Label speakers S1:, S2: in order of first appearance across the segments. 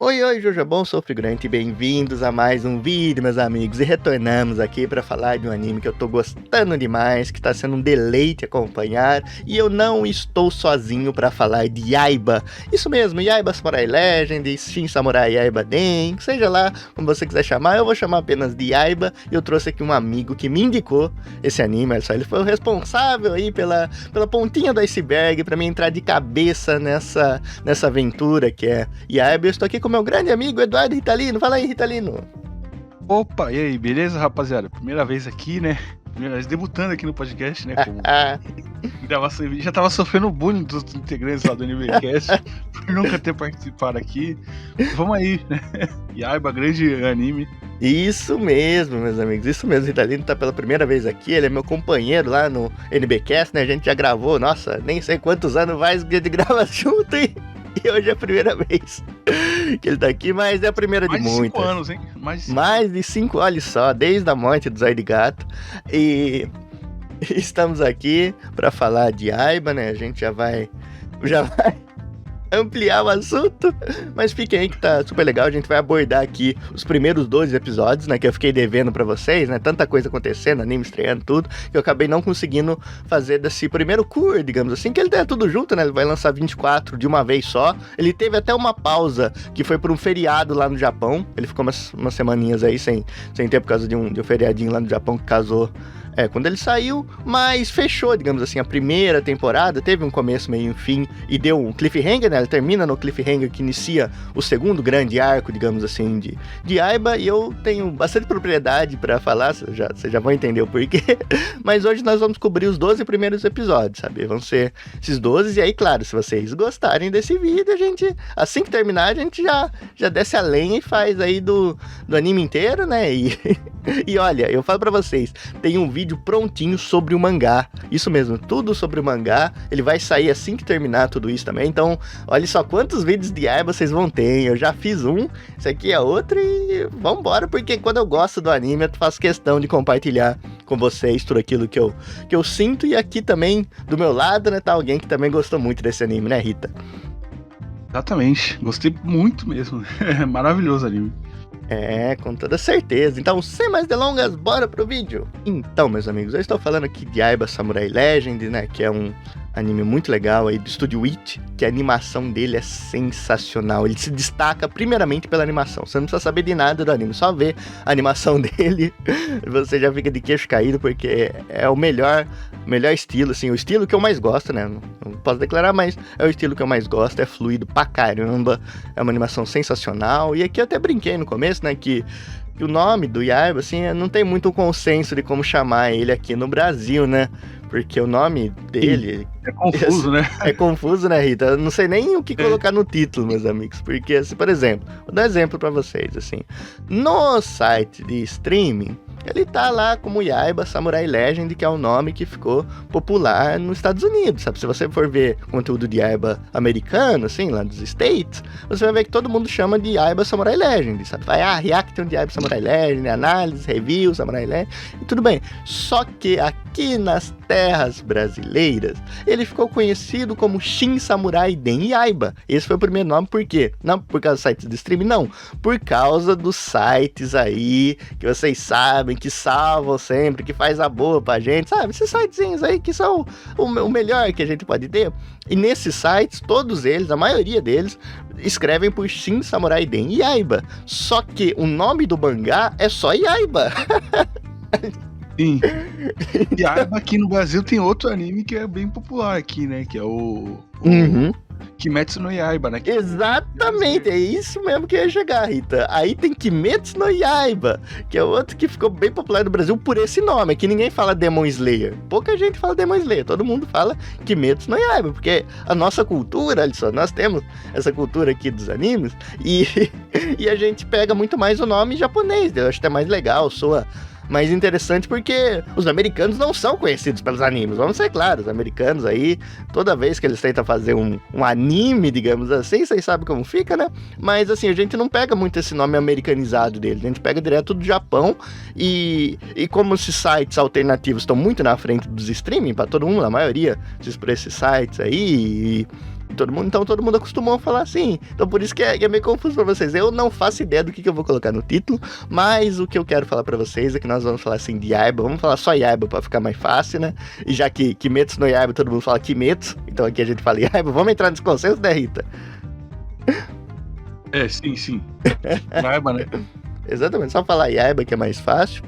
S1: Oi, oi, Jojobon, sou o Figurante e bem-vindos a mais um vídeo, meus amigos. E retornamos aqui para falar de um anime que eu tô gostando demais, que tá sendo um deleite acompanhar. E eu não estou sozinho para falar de Yaiba. Isso mesmo, Yaiba Samurai Legend, Shin Samurai Yaiba Den, seja lá como você quiser chamar, eu vou chamar apenas de Yaiba. E eu trouxe aqui um amigo que me indicou esse anime, olha só, ele foi o responsável aí pela pontinha do iceberg para mim entrar de cabeça nessa aventura que é Yaiba. Eu estou aqui com meu grande amigo Eduardo Ritalino. Fala aí, Ritalino.
S2: Opa, e aí, beleza, rapaziada? Primeira vez aqui, né? Primeira vez debutando aqui no podcast, né? Já tava sofrendo bullying dos integrantes lá do NBcast por nunca ter participado aqui. Vamos aí, né? Yaiba, grande anime.
S1: Isso mesmo, meus amigos, isso mesmo. O Ritalino tá pela primeira vez aqui, ele é meu companheiro lá no NBcast, né? A gente já gravou, nossa, nem sei quantos anos mais que a gente grava junto, hein? E hoje é a primeira vez que ele tá aqui, mas é a primeira de muitas.
S2: Mais de 5 anos, hein?
S1: Mais de 5, olha só, desde a morte do Zóio de Gato. E estamos aqui pra falar de Yaiba, né? A gente já vai ampliar o assunto, mas fiquem aí que tá super legal. A gente vai abordar aqui os primeiros 12 episódios, né, que eu fiquei devendo pra vocês, né, tanta coisa acontecendo, anime estreando, tudo, que eu acabei não conseguindo fazer desse primeiro cur, digamos assim, que ele é tudo junto, né, ele vai lançar 24 de uma vez só. Ele teve até uma pausa, que foi por um feriado lá no Japão, ele ficou umas semaninhas aí sem ter por causa de um feriadinho lá no Japão que casou quando ele saiu, mas fechou, digamos assim, a primeira temporada, teve um começo, meio e fim, e deu um cliffhanger, né, ele termina no cliffhanger que inicia o segundo grande arco, digamos assim, de Yaiba, e eu tenho bastante propriedade pra falar, vocês já vão entender o porquê, mas hoje nós vamos cobrir os 12 primeiros episódios, sabe, vão ser esses 12, e aí, claro, se vocês gostarem desse vídeo, a gente, assim que terminar, a gente já desce a lenha e faz aí do anime inteiro, né, e olha, eu falo pra vocês, tem um vídeo prontinho sobre o mangá, isso mesmo, tudo sobre o mangá, ele vai sair assim que terminar tudo isso também, então olha só quantos vídeos de Yaiba vocês vão ter, eu já fiz um, esse aqui é outro e vambora, porque quando eu gosto do anime eu faço questão de compartilhar com vocês tudo aquilo que eu sinto, e aqui também do meu lado, né, tá alguém que também gostou muito desse anime, né, Rita?
S2: Exatamente, gostei muito mesmo, maravilhoso anime.
S1: Com toda certeza. Então, sem mais delongas, bora pro vídeo. Então, meus amigos, eu estou falando aqui de Yaiba Samurai Legend, né, que é um anime muito legal aí do estúdio Wit, que a animação dele é sensacional. Ele se destaca primeiramente pela animação. Você não precisa saber de nada do anime, só ver a animação dele, você já fica de queixo caído, porque é o melhor estilo, assim, o estilo que eu mais gosto, né? Não posso declarar, mas é o estilo que eu mais gosto, é fluido pra caramba, é uma animação sensacional. E aqui eu até brinquei no começo, né, que o nome do Yaiba, assim, não tem muito consenso de como chamar ele aqui no Brasil, né? Porque o nome dele...
S2: É confuso, né?
S1: É confuso, né, Rita? Eu não sei nem o que colocar no título, meus amigos. Porque, assim, por exemplo, vou dar um exemplo pra vocês, assim. No site de streaming, ele tá lá como Yaiba Samurai Legend, que é o nome que ficou popular nos Estados Unidos, sabe? Se você for ver conteúdo de Yaiba americano, assim, lá dos States, você vai ver que todo mundo chama de Yaiba Samurai Legend, sabe? Vai, reaction de Yaiba Samurai Legend, análise, review, Samurai Legend, e tudo bem. Só que aqui nas terras brasileiras, ele ficou conhecido como Shin Samurai Den Yaiba. Esse foi o primeiro nome, por quê? Não por causa dos sites de streaming, não. Por causa dos sites aí, que vocês sabem, que salvam sempre, que faz a boa pra gente, sabe? Esses sitezinhos aí que são o melhor que a gente pode ter. E nesses sites, todos eles, a maioria deles, escrevem por Shin Samurai Den Yaiba. Só que o nome do mangá é só Yaiba.
S2: Sim. Yaiba aqui no Brasil tem outro anime que é bem popular aqui, né? Que é o Kimetsu no Yaiba, né?
S1: Exatamente, é isso mesmo que eu ia chegar, Rita. Aí tem Kimetsu no Yaiba, que é outro que ficou bem popular no Brasil por esse nome. Aqui ninguém fala Demon Slayer. Pouca gente fala Demon Slayer, todo mundo fala Kimetsu no Yaiba, porque a nossa cultura, olha só, nós temos essa cultura aqui dos animes e a gente pega muito mais o nome japonês. Eu acho até mais legal, soa mais interessante, porque os americanos não são conhecidos pelos animes, vamos ser claros, os americanos aí, toda vez que eles tentam fazer um anime, digamos assim, vocês sabem como fica, né? Mas assim, a gente não pega muito esse nome americanizado dele, a gente pega direto do Japão, e como esses sites alternativos estão muito na frente dos streaming, para todo mundo, a maioria, por esses sites aí, todo mundo, então todo mundo acostumou a falar assim. Então por isso que é meio confuso pra vocês. Eu não faço ideia do que eu vou colocar no título, mas o que eu quero falar pra vocês é que nós vamos falar assim de Yaiba. Vamos falar só Yaiba pra ficar mais fácil, né? E já que Kimetsu no Yaiba todo mundo fala Kimetsu, então aqui a gente fala Yaiba. Vamos entrar nesse consenso, né, Rita?
S2: Sim. Yaiba, né?
S1: Exatamente, só falar Yaiba que é mais fácil.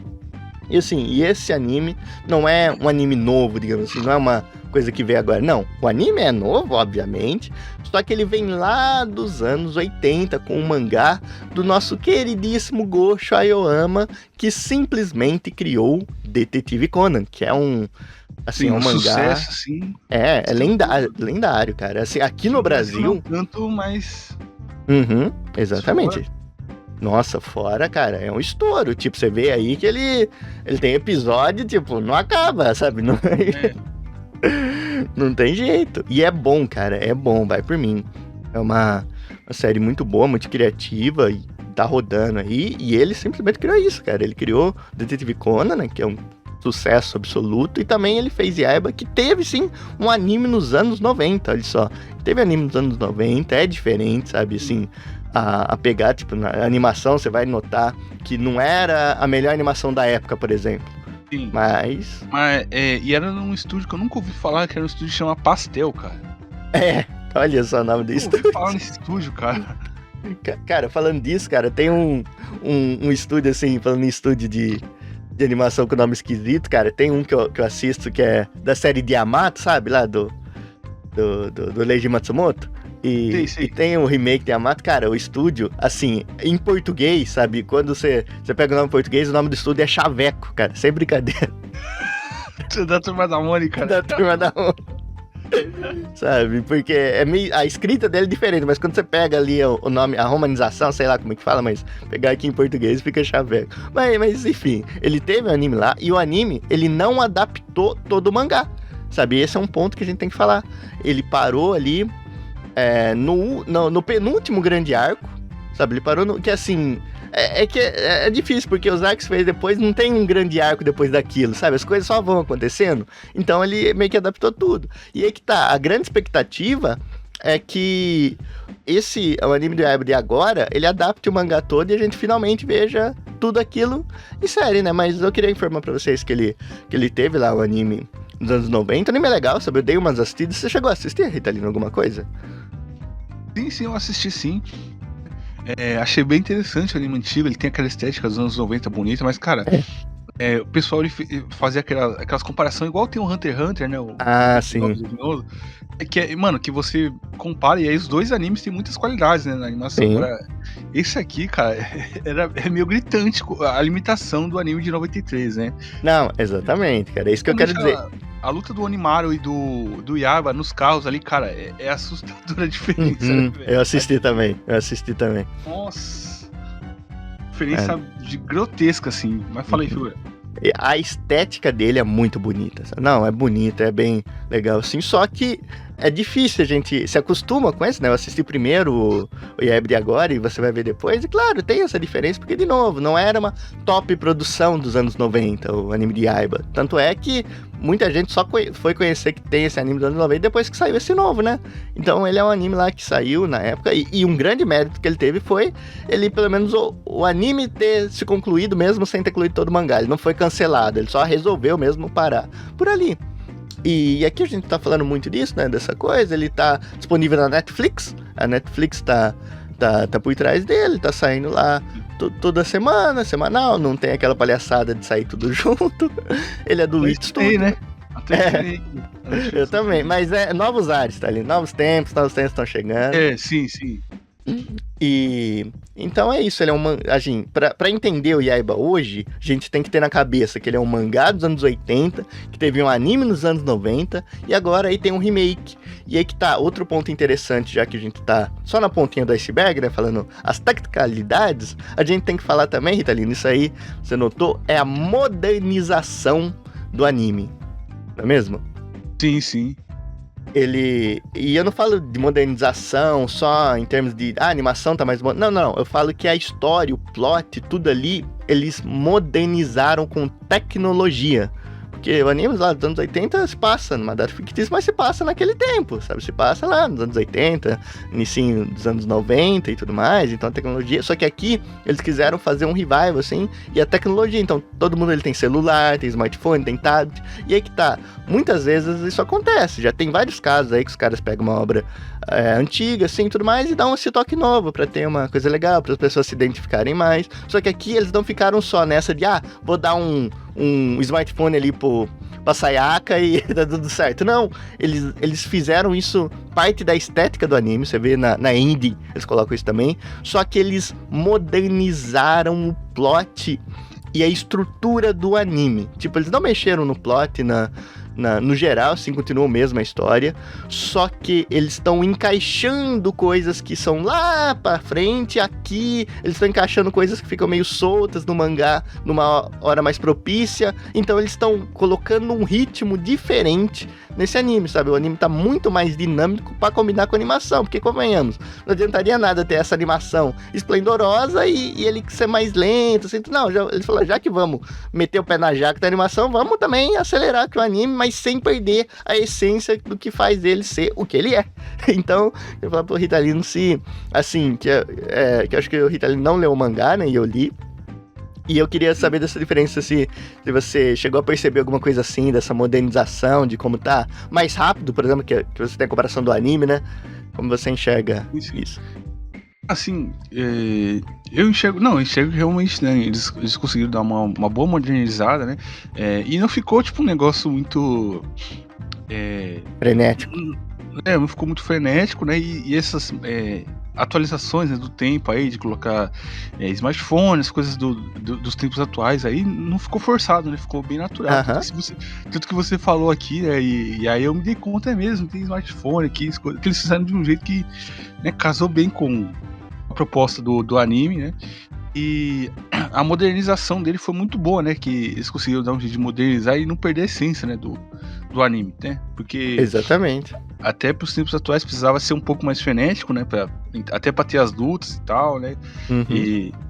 S1: E assim, e esse anime não é um anime novo, digamos assim, não é uma coisa que veio agora. Não, o anime é novo, obviamente, só que ele vem lá dos anos 80 com um mangá do nosso queridíssimo Gosho Aoyama, que simplesmente criou Detetive Conan, que é um... Assim,
S2: Sim,
S1: um mangá...
S2: sucesso, sim.
S1: É lendário, cara. Assim, aqui no Brasil...
S2: Não tanto, mas...
S1: Uhum, exatamente. Nossa, fora, cara, é um estouro. Tipo, você vê aí que ele tem episódio, tipo, não acaba, sabe? Não, não tem jeito. E é bom, cara, é bom, vai por mim. É uma série muito boa, muito criativa e tá rodando aí. E ele simplesmente criou isso, cara. Ele criou Detetive Conan, né, que é um sucesso absoluto. E também ele fez Yaiba, que teve, sim, um anime nos anos 90, olha só. Teve anime nos anos 90, é diferente, sabe, assim... A pegar, tipo, na animação, você vai notar que não era a melhor animação da época, por exemplo.
S2: Sim.
S1: Mas
S2: e era num estúdio que eu nunca ouvi falar, que era um estúdio que chama Pastel, cara.
S1: Olha só o nome do estúdio.
S2: Eu ouvi falar nesse estúdio, cara.
S1: Cara, falando disso, cara, tem um estúdio, assim, falando em estúdio de animação com nome esquisito, cara, tem um que eu assisto que é da série de Yamato, sabe, lá do Leiji Matsumoto. E tem um remake de Yamato, cara, o estúdio, assim, em português, sabe? Quando você pega o nome em português, o nome do estúdio é Chaveco, cara, sem brincadeira.
S2: Da Turma da Mônica.
S1: Da Turma da Mônica. Sabe? Porque a escrita dele é diferente, mas quando você pega ali o nome, a romanização, sei lá como é que fala, mas pegar aqui em português fica Chaveco. Mas enfim, ele teve um anime lá, e o anime, ele não adaptou todo o mangá, sabe? Esse é um ponto que a gente tem que falar. Ele parou ali... no penúltimo grande arco, sabe? Ele parou no... Que assim... É difícil, porque os arcos que fez depois não tem um grande arco depois daquilo, sabe? As coisas só vão acontecendo. Então ele meio que adaptou tudo. E aí que tá, a grande expectativa é que o anime do Yaiba de agora, ele adapte o mangá todo e a gente finalmente veja tudo aquilo em série, né? Mas eu queria informar pra vocês que ele teve lá o anime nos anos 90. O anime é legal, sabe? Eu dei umas assistidas. Você chegou a assistir, Ritalino, alguma coisa?
S2: Sim, eu assisti sim. Achei bem interessante o anime antigo, ele tem aquela estética dos anos 90 bonita, mas, cara, o pessoal ele fazia aquelas comparações, igual tem o Hunter x Hunter, né?
S1: Sim.
S2: Mano, que você compara, e aí os dois animes têm muitas qualidades, né, na animação. Agora, esse aqui, cara, é meio gritante a limitação do anime de 93, né?
S1: Não, exatamente, cara, é isso que eu quero dizer.
S2: A luta do Onimaru e do Yaiba nos carros ali, cara, é assustadora a diferença.
S1: Né, eu assisti também.
S2: Nossa. Diferença grotesca, assim. Mas fala aí, figura.
S1: A estética dele é muito bonita. Sabe? Não, é bonita, é bem legal, assim. Só que é difícil, a gente se acostuma com isso, né? Eu assisti primeiro o Yaiba de agora e você vai ver depois. E claro, tem essa diferença, porque, de novo, não era uma top produção dos anos 90, o anime de Yaiba. Tanto é que muita gente só foi conhecer que tem esse anime dos anos 90 depois que saiu esse novo, né? Então ele é um anime lá que saiu na época, e um grande mérito que ele teve foi ele, pelo menos, o anime ter se concluído mesmo sem ter concluído todo o mangá. Ele não foi cancelado, ele só resolveu mesmo parar por ali. E aqui a gente tá falando muito disso, né, dessa coisa. Ele tá disponível na Netflix, a Netflix tá por trás dele, tá saindo lá toda semana, semanal, não tem aquela palhaçada de sair tudo junto. Ele é do Witch Studio, né? Eu também, mas novos ares, tá ali, novos tempos estão chegando.
S2: Sim.
S1: E então é isso, ele é assim, pra entender o Yaiba hoje, a gente tem que ter na cabeça que ele é um mangá dos anos 80, que teve um anime nos anos 90, e agora aí tem um remake. E aí que tá, outro ponto interessante, já que a gente tá só na pontinha do iceberg, né, falando as tecnicalidades, a gente tem que falar também, Ritalino, isso aí, você notou, é a modernização do anime, não é mesmo?
S2: Sim.
S1: E eu não falo de modernização só em termos de a animação tá mais boa. Não, eu falo que a história, o plot, tudo ali, eles modernizaram com tecnologia. Porque o anime lá dos anos 80 se passa numa data fictícia, mas se passa naquele tempo, sabe? Se passa lá nos anos 80, início dos anos 90 e tudo mais, então a tecnologia... Só que aqui eles quiseram fazer um revival, assim, e a tecnologia, então todo mundo ele tem celular, tem smartphone, tem tablet, e aí que tá, muitas vezes isso acontece, já tem vários casos aí que os caras pegam uma obra antiga, assim, tudo mais, e dão esse toque novo pra ter uma coisa legal, para as pessoas se identificarem mais. Só que aqui eles não ficaram só nessa de, vou dar um smartphone ali pra Sayaka e tá tudo certo. Não, eles fizeram isso parte da estética do anime, você vê na indie, eles colocam isso também, só que eles modernizaram o plot e a estrutura do anime. Tipo, eles não mexeram no plot, no geral, assim, continua mesmo a história, só que eles estão encaixando coisas que são lá pra frente, aqui, eles estão encaixando coisas que ficam meio soltas no mangá, numa hora mais propícia, então eles estão colocando um ritmo diferente nesse anime, sabe? O anime tá muito mais dinâmico pra combinar com a animação, porque, convenhamos, não adiantaria nada ter essa animação esplendorosa e ele ser mais lento, assim, não, eles falaram, já que vamos meter o pé na jaca da animação, vamos também acelerar que o anime, mas sem perder a essência do que faz ele ser o que ele é. Então, eu falo pro Ritalino se, assim, que eu acho que o Ritalino não leu o mangá, né, e eu li, e eu queria saber dessa diferença, se você chegou a perceber alguma coisa assim, dessa modernização, de como tá mais rápido, por exemplo, que você tem a comparação do anime, né, como você enxerga isso?
S2: Assim, eu enxergo realmente, né, eles conseguiram dar uma boa modernizada, né, e não ficou, tipo, um negócio muito...
S1: frenético.
S2: Não ficou muito frenético, né, e essas atualizações, né, do tempo aí, de colocar smartphones, coisas dos tempos atuais aí, não ficou forçado, né, ficou bem natural. Tanto que você falou aqui, né, e aí eu me dei conta, mesmo, tem smartphone aqui, que eles fizeram de um jeito que, né, casou bem com a proposta do anime, né, e a modernização dele foi muito boa, né, que eles conseguiram dar um jeito de modernizar e não perder a essência, né, do anime, né, porque...
S1: Exatamente.
S2: Até pros tempos atuais precisava ser um pouco mais frenético, né, até pra ter as lutas e tal, né,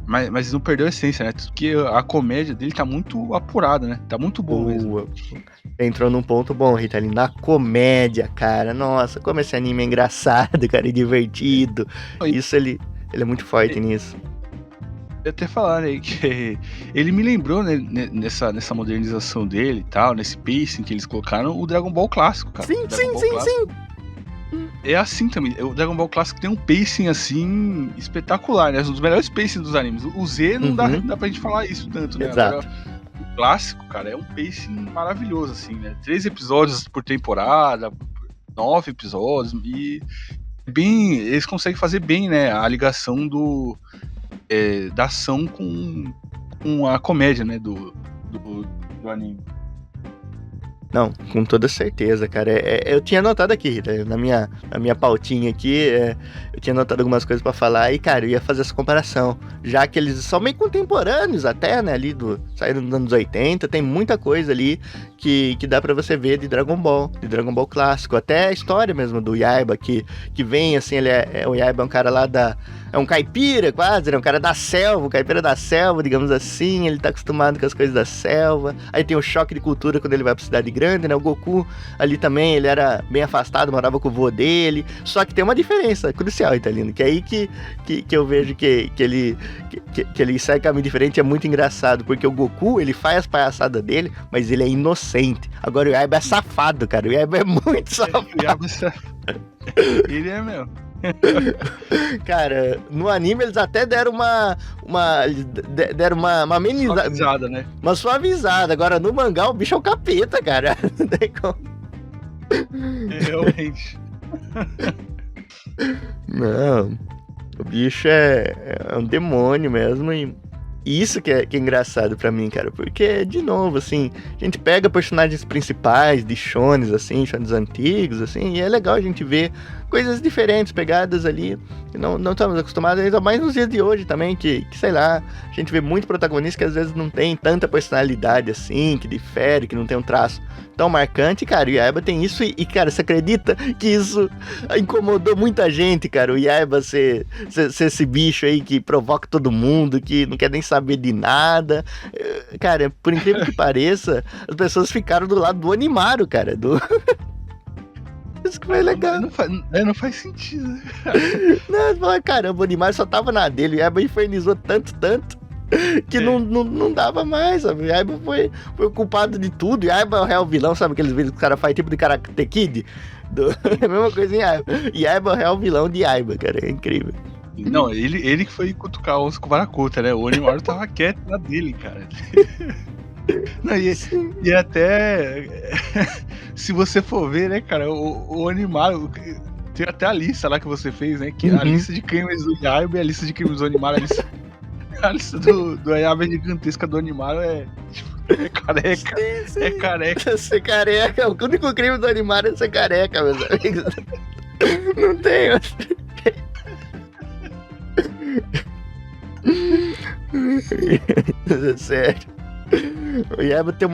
S2: mas não perdeu a essência, né, porque a comédia dele tá muito apurada, né, tá muito boa mesmo.
S1: Entrou num ponto bom, Ritalino, na comédia, cara, nossa, como esse anime é engraçado, cara, e divertido, isso ele é muito forte nisso.
S2: Eu até falar, né, que ele me lembrou, né, nessa modernização dele e tal, nesse pacing que eles colocaram, o Dragon Ball clássico, cara.
S1: Sim.
S2: É assim também, o Dragon Ball clássico tem um pacing, assim, espetacular, né, um dos melhores pacing dos animes. O Z não dá pra gente falar isso tanto, né.
S1: Exato.
S2: Agora, o clássico, cara, é um pacing maravilhoso, assim, né, 3 episódios por temporada, 9 episódios, e eles conseguem fazer bem, né, a ligação da ação com a comédia, né, do anime.
S1: Não, com toda certeza, cara. Eu tinha anotado aqui, Rita, na minha pautinha aqui, eu tinha anotado algumas coisas pra falar e, cara, eu ia fazer essa comparação. Já que eles são meio contemporâneos até, né, ali saíram dos anos 80, tem muita coisa ali que dá pra você ver de Dragon Ball clássico. Até a história mesmo do Yaiba, que vem, assim, o Yaiba é um cara lá é um caipira quase, né, um cara da selva, um caipira da selva, digamos assim, ele tá acostumado com as coisas da selva. Aí tem o choque de cultura quando ele vai pra cidade grande, né, o Goku ali também, ele era bem afastado, morava com o vô dele, só que tem uma diferença crucial, Ritalino, que é aí que eu vejo que ele sai caminho diferente, é muito engraçado, porque o Goku, ele faz as palhaçadas dele, mas ele é inocente. Agora o Yaiba é safado, cara, o Yaiba é muito safado.
S2: Ele é mesmo.
S1: Cara, no anime eles até deram uma amenizada,
S2: suavizada, né?
S1: Uma suavizada. Agora no mangá o bicho é o capeta, cara. Não tem como.
S2: Realmente.
S1: Não, o bicho é um demônio mesmo, e isso que é engraçado pra mim, cara, porque, de novo, assim, a gente pega personagens principais de shonens, assim, shonens antigos, assim, e é legal a gente ver coisas diferentes, pegadas ali, que não estamos acostumados, ainda mais nos dias de hoje também, que sei lá, a gente vê muito protagonista que às vezes não tem tanta personalidade assim, que difere, que não tem um traço tão marcante, cara. O Yaiba tem isso e cara, você acredita que isso incomodou muita gente, cara? O Yaiba ser esse bicho aí que provoca todo mundo, que não quer nem saber de nada. Cara, por incrível que pareça, as pessoas ficaram do lado do Onimaru, cara. Isso que foi legal.
S2: Não faz sentido, né?
S1: Não, caramba, o Onimaru só tava na dele. O Yaiba infernizou tanto, que não dava mais, sabe? O Yaiba foi o culpado de tudo. O Yaiba é o real vilão, sabe? Aqueles vídeos que o cara faz tipo de Karate Kid. É a mesma coisa em Yaiba. Yaiba é o real vilão de Yaiba, cara. É incrível.
S2: Não, ele que foi cutucar o Varacuta, né? O Onimaru tava quieto na dele, cara. Não, e até se você for ver, né, cara, o Onimaru tem até a lista lá que você fez, né? Que a lista de crimes do Yaiba e a lista de crimes do Onimaru, a lista do Yaiba gigantesca do Onimaru é careca. Sim. É careca.
S1: Ser careca. O único crime do Onimaru é ser careca, meus amigos. Não tem outro. Sério. O Yaiba tem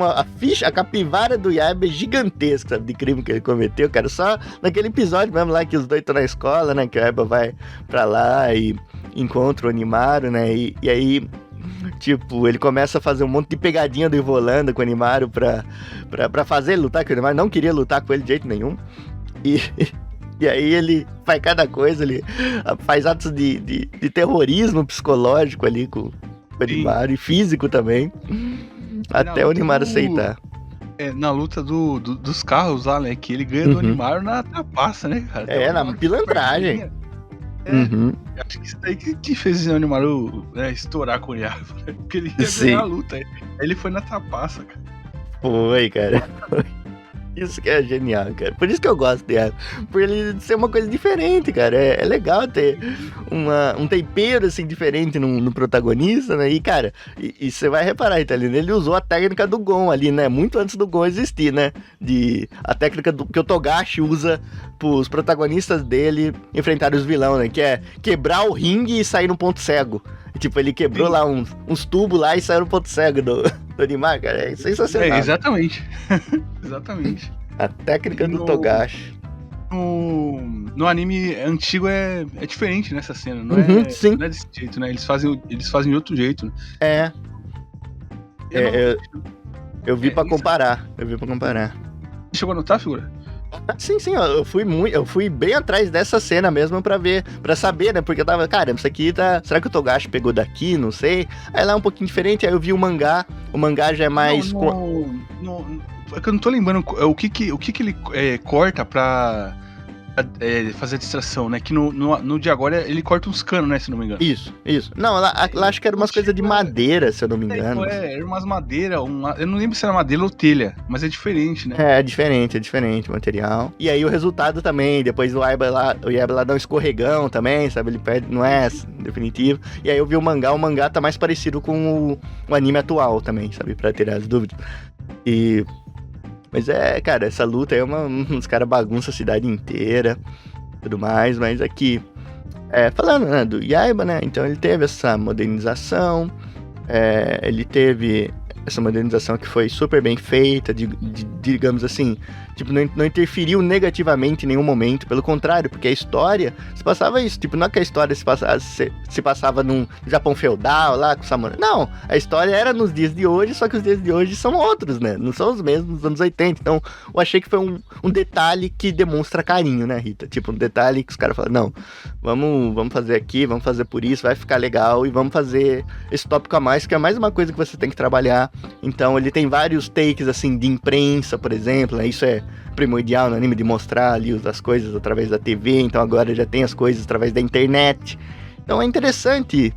S1: a capivara do Yaiba é gigantesca, sabe, de crime que ele cometeu, cara. Só naquele episódio mesmo lá que os dois estão na escola, né, que o Yaiba vai pra lá e encontra o Onimaru, né, e aí, tipo, ele começa a fazer um monte de pegadinha do Evolanda com o Onimaru pra fazer ele lutar, que o Onimaru não queria lutar com ele de jeito nenhum. E aí ele faz cada coisa, ele faz atos de terrorismo psicológico ali com o Onimaru, e físico também, até o Onimaru aceitar.
S2: Na luta dos carros lá, né, que ele ganha do Onimaru na trapaça, né, cara?
S1: Na pilantragem.
S2: Acho que isso daí que fez o Onimaru, né, estourar com o Yaiba, né? Porque ele ia ganhar a luta. Aí ele foi na trapaça, cara.
S1: Foi, cara. Isso que é genial, cara. Por isso que eu gosto dele. Por ele ser uma coisa diferente, cara. É legal ter um tempero, assim, diferente no protagonista, né? E, cara, e você vai reparar, Italino, ele usou a técnica do Gon ali, né? Muito antes do Gon existir, né? A técnica que o Togashi usa pros protagonistas dele enfrentarem os vilões, né? Que é quebrar o ringue e sair no ponto cego. Tipo, ele quebrou lá uns tubos lá e saiu no ponto cego do Onimaru, cara. É sensacional.
S2: Exatamente. Exatamente.
S1: A técnica do Togashi.
S2: No anime antigo é diferente nessa cena, não
S1: sim.
S2: Não é desse jeito, né? Eles fazem de outro jeito, né?
S1: Eu vi pra comparar.
S2: Chegou a notar, figura?
S1: Sim, eu fui bem atrás dessa cena mesmo pra saber, né, porque eu tava, cara, isso aqui tá, será que o Togashi pegou daqui, não sei, aí lá é um pouquinho diferente, aí eu vi o mangá já é mais...
S2: É que eu não tô lembrando o que ele corta pra fazer a distração, né, que no de agora ele corta uns canos, né, se não me engano.
S1: Isso. Não, lá acho que era umas coisas de madeira, se eu não me engano.
S2: Era umas madeiras, eu não lembro se era madeira ou telha, mas é diferente, né?
S1: É diferente o material. E aí o resultado também, depois o Yaiba lá dá um escorregão também, sabe, ele perde, não é definitivo. E aí eu vi o mangá tá mais parecido com o anime atual também, sabe, pra ter as dúvidas. Mas cara, essa luta aí uns caras bagunçam a cidade inteira, tudo mais, mas aqui, falando, né, do Yaiba, né, então ele teve essa modernização, ele teve essa modernização que foi super bem feita, digamos assim, tipo, não interferiu negativamente em nenhum momento, pelo contrário, porque a história se passava isso, tipo, não é que a história se passava num Japão feudal lá com samurai, não, a história era nos dias de hoje, só que os dias de hoje são outros, né, não são os mesmos dos anos 80, então eu achei que foi um detalhe que demonstra carinho, né, Rita, tipo, um detalhe que os caras falam, não, vamos fazer aqui, vamos fazer por isso, vai ficar legal, e vamos fazer esse tópico a mais, que é mais uma coisa que você tem que trabalhar. Então ele tem vários takes assim de imprensa, por exemplo, né? Isso é primordial no anime, de mostrar ali as coisas através da TV, então agora já tem as coisas através da internet. Então é interessante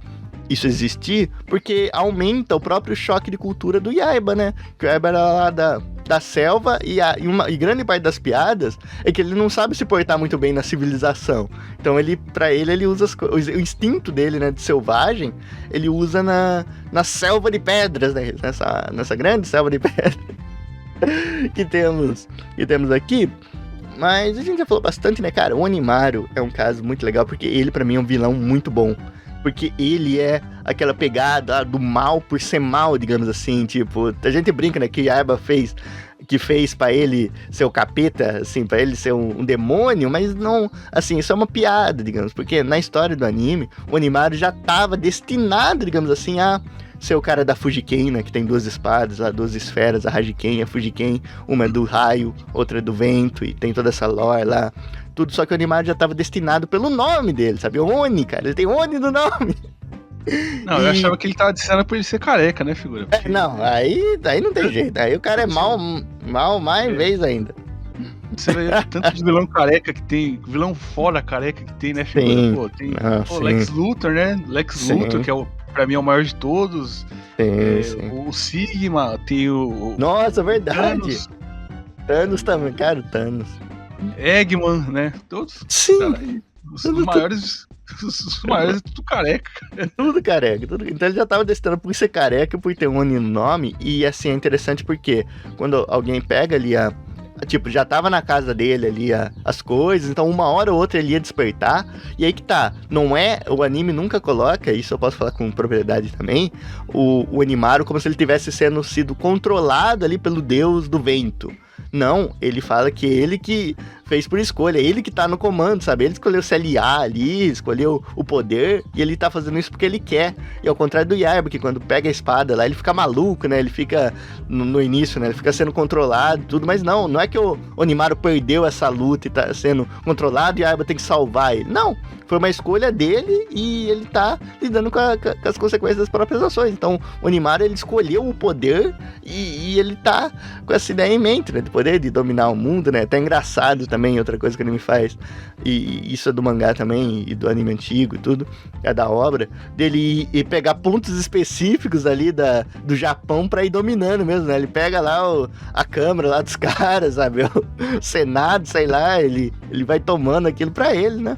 S1: isso existir, porque aumenta o próprio choque de cultura do Yaiba, né? Que o Yaiba era lá da selva e grande parte das piadas é que ele não sabe se portar muito bem na civilização. Então pra ele usa o instinto dele, né, de selvagem, ele usa na selva de pedras, né? Nessa grande selva de pedras que temos aqui. Mas a gente já falou bastante, né, cara? O Onimaru é um caso muito legal, porque ele, pra mim, é um vilão muito bom. Porque ele é aquela pegada do mal por ser mal, digamos assim. Tipo, a gente brinca, né, que Yaiba fez pra ele ser o capeta, assim, pra ele ser um demônio, mas não, assim, isso é uma piada, digamos, porque na história do anime, o Onimaru já tava destinado, digamos assim, a ser o cara da Fujiken, né, que tem 2 espadas, lá, 2 esferas, a Hajiken e a Fujiken, uma é do raio, outra é do vento, e tem toda essa lore lá, tudo, só que o Onimaru já tava destinado pelo nome dele, sabe, Oni, cara, ele tem Oni no nome.
S2: Não, eu achava que ele tava destinado pra ele ser careca, né, figura? Porque...
S1: não, aí não tem jeito, aí o cara é mal mais vez ainda.
S2: Você vê tanto de vilão careca que tem, vilão fora careca que tem, né, figura?
S1: Sim.
S2: Pô, tem Lex Luthor, né? Lex Luthor, que é pra mim é o maior de todos.
S1: Sim.
S2: O Sigma, tem o
S1: Nossa, verdade. Thanos também, cara, Thanos.
S2: Eggman, né? Todos.
S1: Sim.
S2: Cara, os maiores. Os maiores é tudo careca.
S1: Tudo careca. Então ele já tava destinado por ser careca, por ter um Oni no nome. E assim, é interessante porque quando alguém pega ali tipo, já tava na casa dele ali as coisas, então uma hora ou outra ele ia despertar, e aí que tá, não é, o anime nunca coloca, isso eu posso falar com propriedade também, o Onimaru como se ele tivesse sido controlado ali pelo deus do vento. Não, ele fala que ele que fez por escolha, ele que tá no comando, sabe? Ele escolheu se aliar ali, escolheu o poder, e ele tá fazendo isso porque ele quer. E ao contrário do Yaiba, que quando pega a espada lá, ele fica maluco, né? Ele fica, no início, né? Ele fica sendo controlado e tudo, mas não é que o Onimaru perdeu essa luta e tá sendo controlado e o Yaiba tem que salvar ele. Não, foi uma escolha dele e ele tá lidando com as consequências das próprias ações. Então, o Onimaru, ele escolheu o poder e ele tá com essa ideia em mente, né? De poder de dominar o mundo, né? Até engraçado também, outra coisa que o anime faz, e isso é do mangá também, e do anime antigo e tudo, é da obra, dele ir pegar pontos específicos ali do Japão pra ir dominando mesmo, né? Ele pega lá a câmara lá dos caras, sabe? O Senado, sei lá, ele vai tomando aquilo pra ele, né?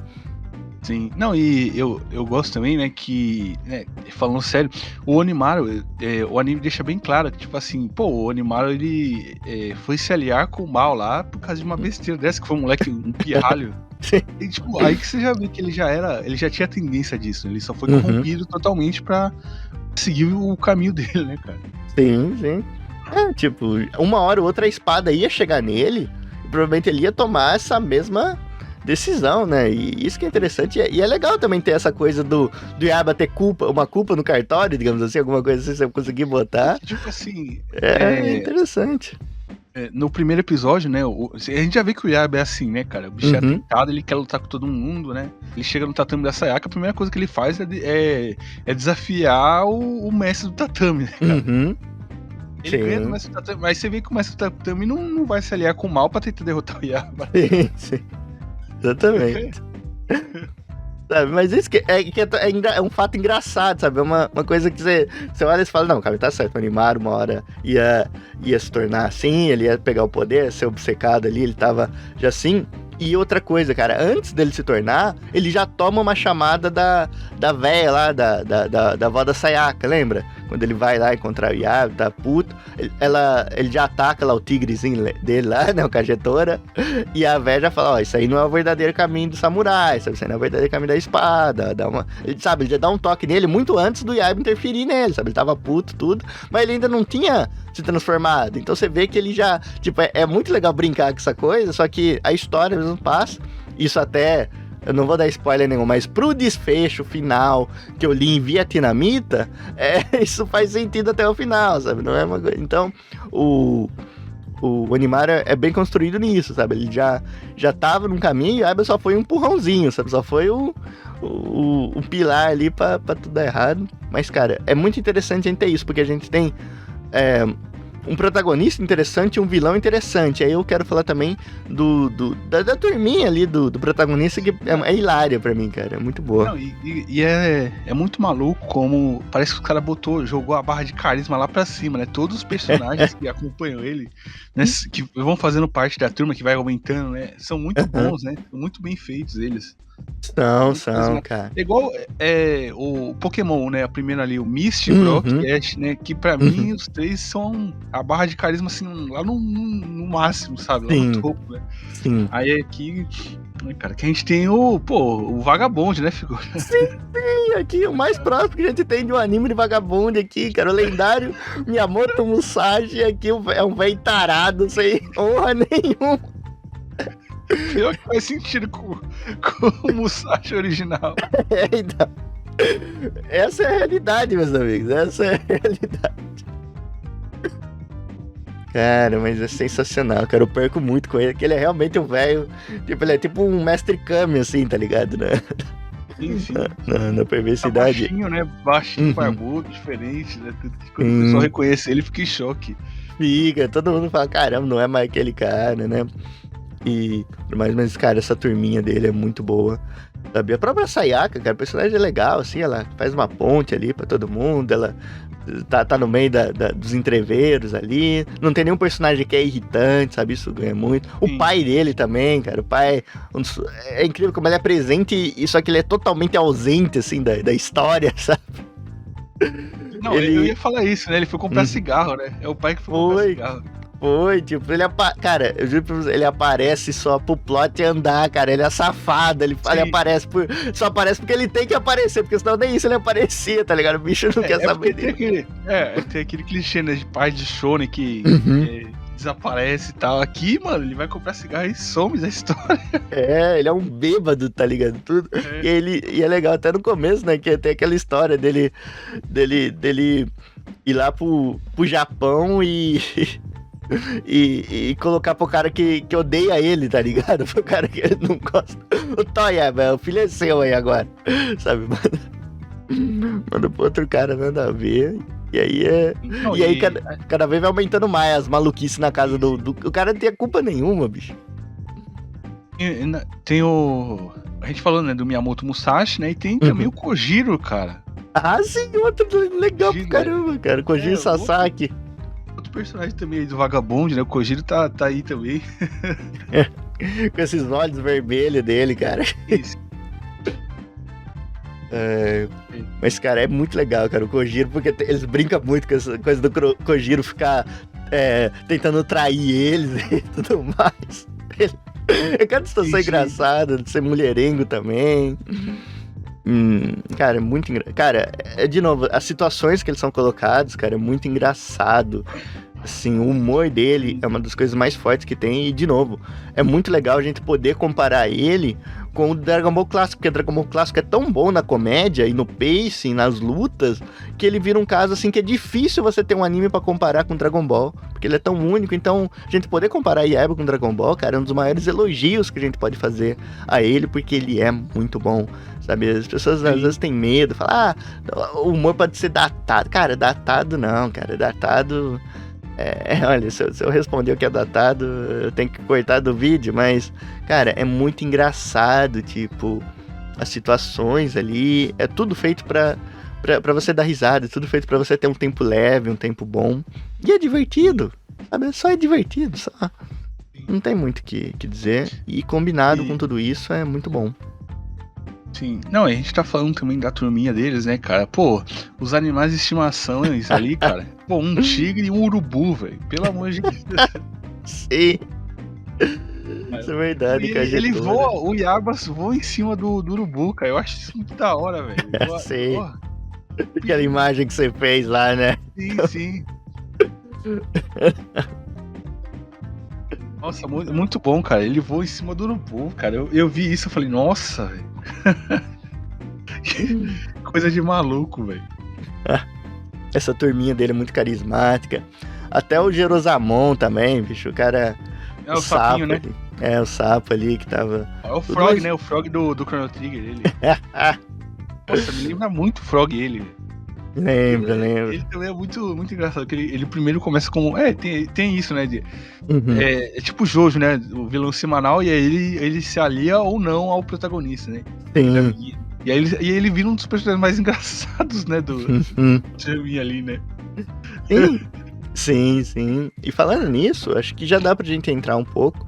S2: Sim, não, e eu gosto também, né, que, né, falando sério, o Onimaru, o anime deixa bem claro que, tipo assim, pô, o Onimaru, ele foi se aliar com o mal lá por causa de uma besteira dessa, que foi um moleque, um pirralho. E, tipo, aí que você já vê que ele já tinha tendência disso, ele só foi corrompido totalmente pra seguir o caminho dele, né, cara?
S1: Sim. Tipo, uma hora ou outra a espada ia chegar nele, e provavelmente ele ia tomar essa mesma decisão, né? E isso que é interessante. E é legal também ter essa coisa do Yaiba ter uma culpa no cartório, digamos assim, alguma coisa assim, você conseguir botar.
S2: Tipo assim...
S1: É interessante.
S2: No primeiro episódio, né? A gente já vê que o Yaiba é assim, né, cara? O bicho é atentado, ele quer lutar com todo mundo, né? Ele chega no tatame da Sayaka, a primeira coisa que ele faz é desafiar o mestre do tatame, né, cara? Ele ganha do mestre do tatame, mas você vê que o mestre do tatame não vai se aliar com o mal pra tentar derrotar o Yaiba.
S1: Sim. Exatamente. Sabe, mas isso é um fato engraçado, sabe? É uma coisa que você olha e fala, não, cara, tá certo, o Onimaru uma hora ia se tornar assim, ele ia pegar o poder, ser obcecado ali, ele tava já assim. E outra coisa, cara, antes dele se tornar, ele já toma uma chamada da véia lá, da avó da Sayaka, lembra? Quando ele vai lá encontrar o Yaiba, tá puto, ele já ataca lá o tigrezinho dele lá, né, o Kagetora, e a véia já fala, ó, isso aí não é o verdadeiro caminho do samurai, sabe? Isso aí não é o verdadeiro caminho da espada, ele já dá um toque nele muito antes do Yaiba interferir nele, sabe? Ele tava puto, tudo, mas ele ainda não tinha se transformado, então você vê que ele já, tipo, é muito legal brincar com essa coisa, só que a história mesmo passa, isso até... Eu não vou dar spoiler nenhum, mas pro desfecho final que eu li em Vietnamita, isso faz sentido até o final, sabe? Não é uma coisa... Então, o Onimaru é bem construído nisso, sabe? Ele já tava num caminho e a Yaiba só foi um empurrãozinho, sabe? Só foi o pilar ali pra tudo dar errado. Mas, cara, é muito interessante a gente ter isso, porque a gente tem... um protagonista interessante e um vilão interessante. Aí eu quero falar também da turminha ali do protagonista, que é hilária pra mim, cara. É muito boa.
S2: Não, e é muito maluco como parece que o cara jogou a barra de carisma lá pra cima, né? Todos os personagens que acompanham ele, né? Que vão fazendo parte da turma, que vai aumentando, né? São muito bons, né? Muito bem feitos eles.
S1: São, cara.
S2: É igual o Pokémon, né? A primeira ali, o Misty, Brock e Ash, né? Que pra mim os três são a barra de carisma, assim, lá no máximo, sabe? Lá no topo, né?
S1: Sim.
S2: Aí aqui, cara, que a gente tem o Vagabond, né, figura?
S1: Sim, aqui o mais próximo que a gente tem de um anime de Vagabond aqui, cara. O lendário Miyamoto Musashi aqui é um velho tarado, sem honra nenhuma.
S2: Pior que faz sentido com o Musashi original.
S1: Então. Essa é a realidade, meus amigos. Essa é a realidade. Cara, mas é sensacional, cara. Eu perco muito com ele, porque ele é realmente um velho. Tipo, ele é tipo um mestre Kami, assim, tá ligado? Né?
S2: Sim.
S1: Na perversidade.
S2: Tá baixinho, né? Baixinho, barbudo, diferente, né? Quando o pessoal reconhece ele, fica em choque.
S1: Fica, todo mundo fala, caramba, não é mais aquele cara, né? Mas, cara, essa turminha dele é muito boa, sabe? A própria Sayaka, cara, o personagem é legal, assim, ela faz uma ponte ali pra todo mundo, ela tá no meio dos entreveiros ali, não tem nenhum personagem que é irritante, sabe? Isso ganha muito. O pai dele também, cara, o pai é incrível como ele é presente, só que ele é totalmente ausente, assim, da história, sabe?
S2: Não, eu ia falar isso, né? Ele foi comprar cigarro, né? É o pai que foi comprar cigarro.
S1: Foi, tipo, cara, eu juro pra você, ele aparece só pro plot andar, cara, ele é safado, ele aparece só aparece porque ele tem que aparecer, porque senão nem isso ele aparecia, tá ligado? O bicho não quer saber dele.
S2: Tem aquele clichê, né, de pai de shonen que desaparece e tal. Aqui, mano, ele vai comprar cigarro e some da história.
S1: Ele é um bêbado, tá ligado? Tudo. E é legal até no começo, né, que tem aquela história dele ir lá pro Japão e colocar pro cara que odeia ele, tá ligado? Pro cara que ele não gosta. O Toya, velho, o filho é seu aí agora. Sabe, manda pro outro cara, nada a ver. E aí cada vez vai aumentando mais as maluquices na casa do... O cara não tem culpa nenhuma, bicho.
S2: Tem o... A gente falou, né, do Miyamoto Musashi, né? E tem também o Kojiro, cara.
S1: Ah, sim, outro legal pra caramba, cara. Kojiro Sasaki.
S2: Outro personagem também aí do Vagabond, né? O Kojiro tá aí também.
S1: Com esses olhos vermelhos dele, cara.
S2: Isso.
S1: Mas, cara, é muito legal, cara, o Kojiro, porque eles brincam muito com essa coisa do Kojiro ficar tentando trair eles e tudo mais. Cada situação engraçada, de ser mulherengo também. Cara, é muito engraçado. Cara, de novo, as situações que eles são colocados, cara, é muito engraçado. Assim, o humor dele é uma das coisas mais fortes que tem. E, de novo, é muito legal a gente poder comparar ele com o Dragon Ball Clássico, porque o Dragon Ball Clássico é tão bom na comédia e no pacing, nas lutas, que ele vira um caso, assim, que é difícil você ter um anime pra comparar com Dragon Ball, porque ele é tão único. Então, a gente poder comparar Yaiba com Dragon Ball, cara, é um dos maiores elogios que a gente pode fazer a ele, porque ele é muito bom, sabe? As pessoas às vezes têm medo, falam, o humor pode ser datado. Cara, datado não, cara, datado... olha, se eu responder o que é datado, eu tenho que cortar do vídeo, mas, cara, é muito engraçado, tipo, as situações ali, é tudo feito pra você dar risada, é tudo feito pra você ter um tempo leve, um tempo bom, e é divertido, sabe? Só é divertido, só. Não tem muito o que dizer, e combinado com tudo isso é muito bom.
S2: Sim. Não, a gente tá falando também da turminha deles, né, cara? Pô, os animais de estimação ali, cara. Pô, um tigre e um urubu, velho. Pelo amor de Deus.
S1: Sim. Isso é verdade, cara.
S2: Ele voa, o Yabas voa em cima do urubu, cara. Eu acho isso muito da hora, velho.
S1: Sim. Aquela imagem que você fez lá, né?
S2: Sim. Nossa, muito bom, cara. Ele voa em cima do urubu, cara. Eu vi isso e falei, nossa, velho. Coisa de maluco, velho.
S1: Essa turminha dele é muito carismática. Até o Gerosamon também, bicho. O cara.
S2: É o sapinho, né?
S1: O sapo ali que tava.
S2: É o Frog, né? O Frog do Chrono Trigger, ele. Nossa, me lembra muito o Frog, ele.
S1: Lembra.
S2: Ele também é muito, muito engraçado, porque ele primeiro começa como... tem isso, né? É tipo o Jojo, né? O vilão semanal, e aí ele se alia ou não ao protagonista, né?
S1: Sim.
S2: E aí ele vira um dos personagens mais engraçados, né? Do Jamie ali, né?
S1: Sim. E falando nisso, acho que já dá pra gente entrar um pouco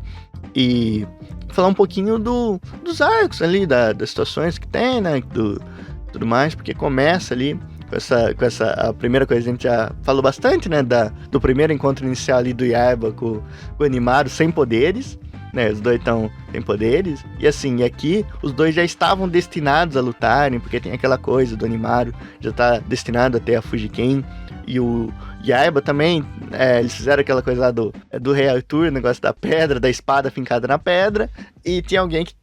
S1: e falar um pouquinho dos arcos ali, das situações que tem, né? Tudo mais, porque começa ali com essa a primeira coisa a gente já falou bastante, né? Do primeiro encontro inicial ali do Yaiba com o Onimaru sem poderes, né? Os dois estão sem poderes. E assim, aqui os dois já estavam destinados a lutarem, porque tem aquela coisa do Onimaru já tá destinado a ter a Fujiken. E o Yaiba também, eles fizeram aquela coisa lá do Rei Arthur, negócio da pedra, da espada fincada na pedra, e tinha alguém que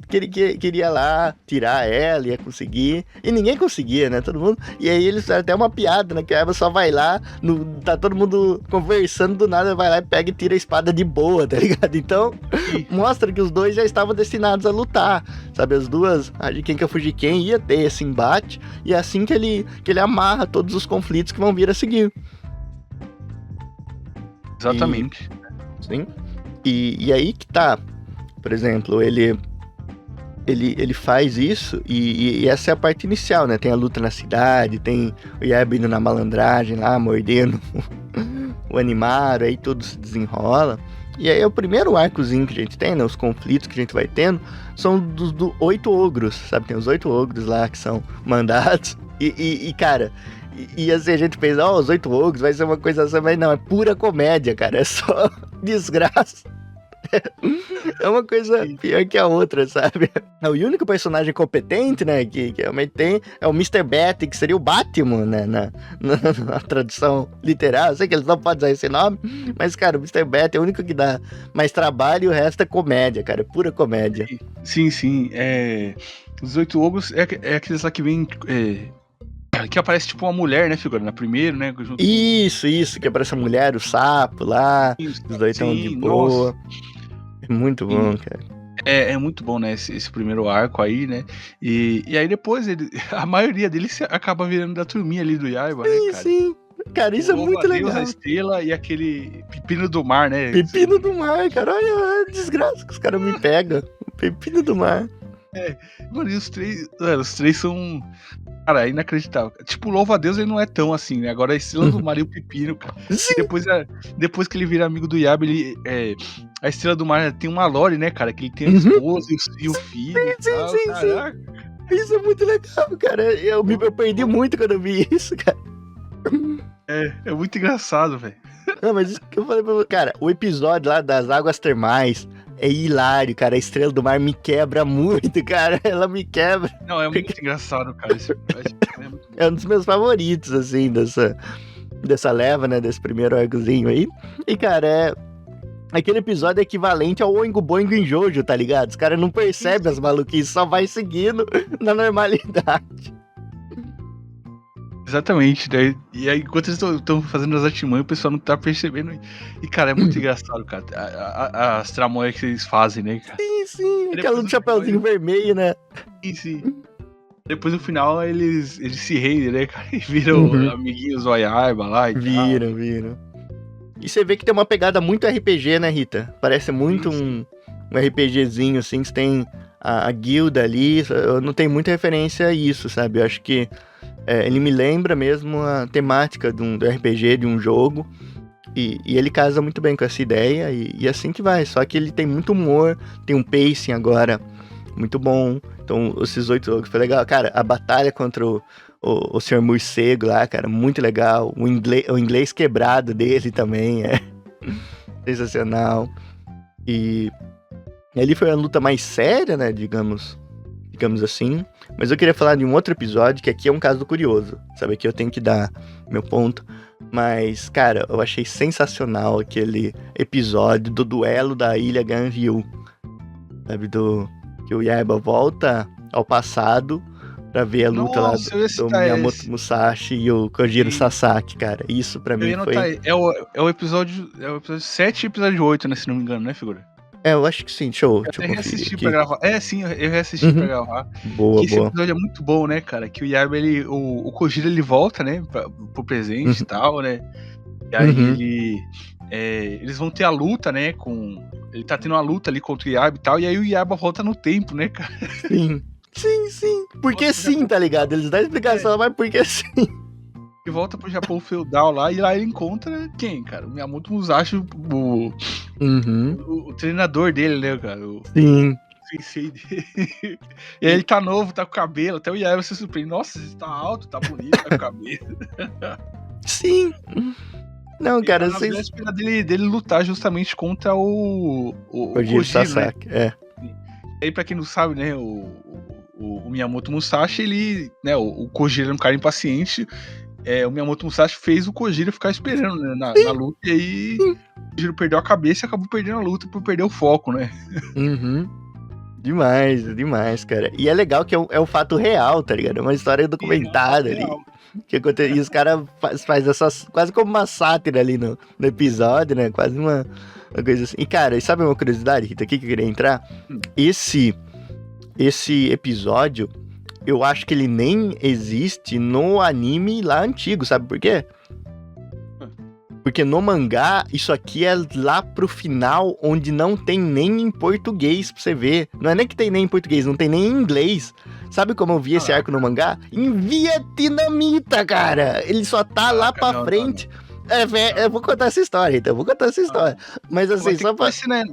S1: queria lá tirar ela, ia conseguir, e ninguém conseguia, né, todo mundo, e aí eles fizeram até uma piada, né, que o Yaiba só vai lá, tá todo mundo conversando, do nada vai lá e pega e tira a espada de boa, tá ligado? Então, mostra que os dois já estavam destinados a lutar, sabe, as duas, a Jiken e a Fujiken ia ter esse embate, e é assim que ele amarra todos os conflitos que vão vir a seguir.
S2: Exatamente.
S1: Sim. E aí que tá, por exemplo, ele faz isso e essa é a parte inicial, né? Tem a luta na cidade, tem o Yaiba indo na malandragem lá, mordendo o Onimaru, aí tudo se desenrola. E aí é o primeiro arcozinho que a gente tem, né? Os conflitos que a gente vai tendo são dos 8 ogros, sabe? Tem os 8 ogros lá que são mandados e cara... E assim, a gente pensa, os 8 ogros vai ser uma coisa assim, mas não, é pura comédia, cara, é só desgraça. É uma coisa pior que a outra, sabe? O único personagem competente, né, que realmente tem, é o Mr. Bat, que seria o Batman, né, na tradução literal. Eu sei que eles não podem usar esse nome, mas, cara, o Mr. Bat é o único que dá mais trabalho e o resto é comédia, cara, é pura comédia.
S2: Sim, os 8 ogros é aqueles lá que vem... que aparece tipo uma mulher, né, figura? Na primeira, né? Junto...
S1: Isso, que aparece a mulher, o sapo lá, os dois estão de boa. Nossa. É muito bom, cara.
S2: É muito bom, né, esse primeiro arco aí, né? E aí depois a maioria deles acaba virando da turminha ali do Yaiba, né, cara? Sim.
S1: Cara, isso é muito legal.
S2: A estrela e aquele pepino do mar, né?
S1: Pepino do mar, cara. Olha a desgraça que os caras me pegam. Pepino do mar.
S2: Mano, e os três são... Cara, é inacreditável. Tipo, o louva-a-Deus ele não é tão assim, né? Agora a estrela do mar e o pepino, cara. E depois que ele vira amigo do Yaiba, a estrela do mar tem uma lore, né, cara? Que ele tem a esposa e o filho.
S1: Sim. Isso é muito legal, cara. Eu perdi muito quando eu vi isso, cara.
S2: É muito engraçado, velho.
S1: Não, mas isso que eu falei pra você, cara, o episódio lá das águas termais é hilário, cara. A estrela do mar me quebra muito, cara. Ela me quebra.
S2: Não, é muito engraçado, cara.
S1: É um dos meus favoritos, assim, dessa leva, né? Desse primeiro arcozinho aí. E, cara, aquele episódio é equivalente ao Oingo Boingo em Jojo, tá ligado? Os caras não percebem as maluquices, só vai seguindo na normalidade.
S2: Exatamente, né? E aí, enquanto eles estão fazendo as artimanhas, o pessoal não tá percebendo. E, cara, é muito engraçado, cara. As tramóias que eles fazem, né, cara?
S1: Sim. Aquela do chapeuzinho vermelho, né?
S2: Sim. Depois, no final, eles se rendem, né, cara? E viram amiguinhos do Yaiba lá e tal.
S1: Viram. E você vê que tem uma pegada muito RPG, né, Rita? Parece muito um RPGzinho, assim, que tem a guilda ali. Não tem muita referência a isso, sabe? Eu acho que ele me lembra mesmo a temática do RPG, de um jogo, e ele casa muito bem com essa ideia, e assim que vai, só que ele tem muito humor, tem um pacing agora muito bom, então esses 8 jogos foi legal, cara, a batalha contra o Sr. Morcego lá, cara, muito legal, o inglês quebrado dele também é sensacional, e ali foi uma luta mais séria, né, digamos assim. Mas eu queria falar de um outro episódio, que aqui é um caso curioso, sabe? Aqui eu tenho que dar meu ponto. Mas, cara, eu achei sensacional aquele episódio do duelo da Ilha Ganryu. Sabe? Que o Yaiba volta ao passado pra ver a luta lá do Miyamoto Musashi e o Kojiro Sasaki, cara. Isso pra mim foi...
S2: É o episódio 7 e episódio 8, né? Se não me engano, né, figura?
S1: Eu acho que sim, deixa eu
S2: reassistir pra gravar. Sim, eu reassisti pra gravar.
S1: Boa.
S2: Esse episódio é muito bom, né, cara? Que o Yaiba, o Kojiro, ele volta, né, pro presente e tal, né? E aí eles vão ter a luta, né, ele tá tendo uma luta ali contra o Yaiba e tal, e aí o Yaiba volta no tempo, né, cara?
S1: Sim. Porque sim, tá ligado? Eles dão a explicação, mas porque sim.
S2: E volta pro Japão feudal lá, e lá ele encontra quem, cara? O Miyamoto Musashi, o treinador dele, né, cara?
S1: Sim.
S2: sensei dele. E aí ele tá novo, tá com cabelo, até o Yaiba se surpreende. Nossa, você tá alto, tá bonito, tá com cabelo.
S1: Sim. Não, cara,
S2: vocês... Na véspera dele lutar justamente contra o
S1: Kojiro Sasaki,
S2: né? E aí, pra quem não sabe, né, o Miyamoto Musashi, ele, né, o Kojiro era um cara impaciente. O Miyamoto Musashi fez o Kojiro ficar esperando, né, na luta, e aí o Kojiro perdeu a cabeça e acabou perdendo a luta por perder o foco, né?
S1: Uhum. Demais, cara. E é legal que é um fato real, tá ligado? É uma história documentada ali. Que acontece, e os caras faz essas quase como uma sátira ali no episódio, né? Quase uma coisa assim. E, cara, sabe uma curiosidade, Rita, aqui que eu queria entrar? Esse episódio, eu acho que ele nem existe no anime lá antigo, sabe por quê? Porque no mangá, isso aqui é lá pro final, onde não tem nem em português pra você ver. Não é nem que tem nem em português, não tem nem em inglês. Sabe como eu vi esse arco no mangá? Em vietnamita, cara! Ele só tá lá pra frente. Eu vou contar essa história, então. Mas assim, só pra...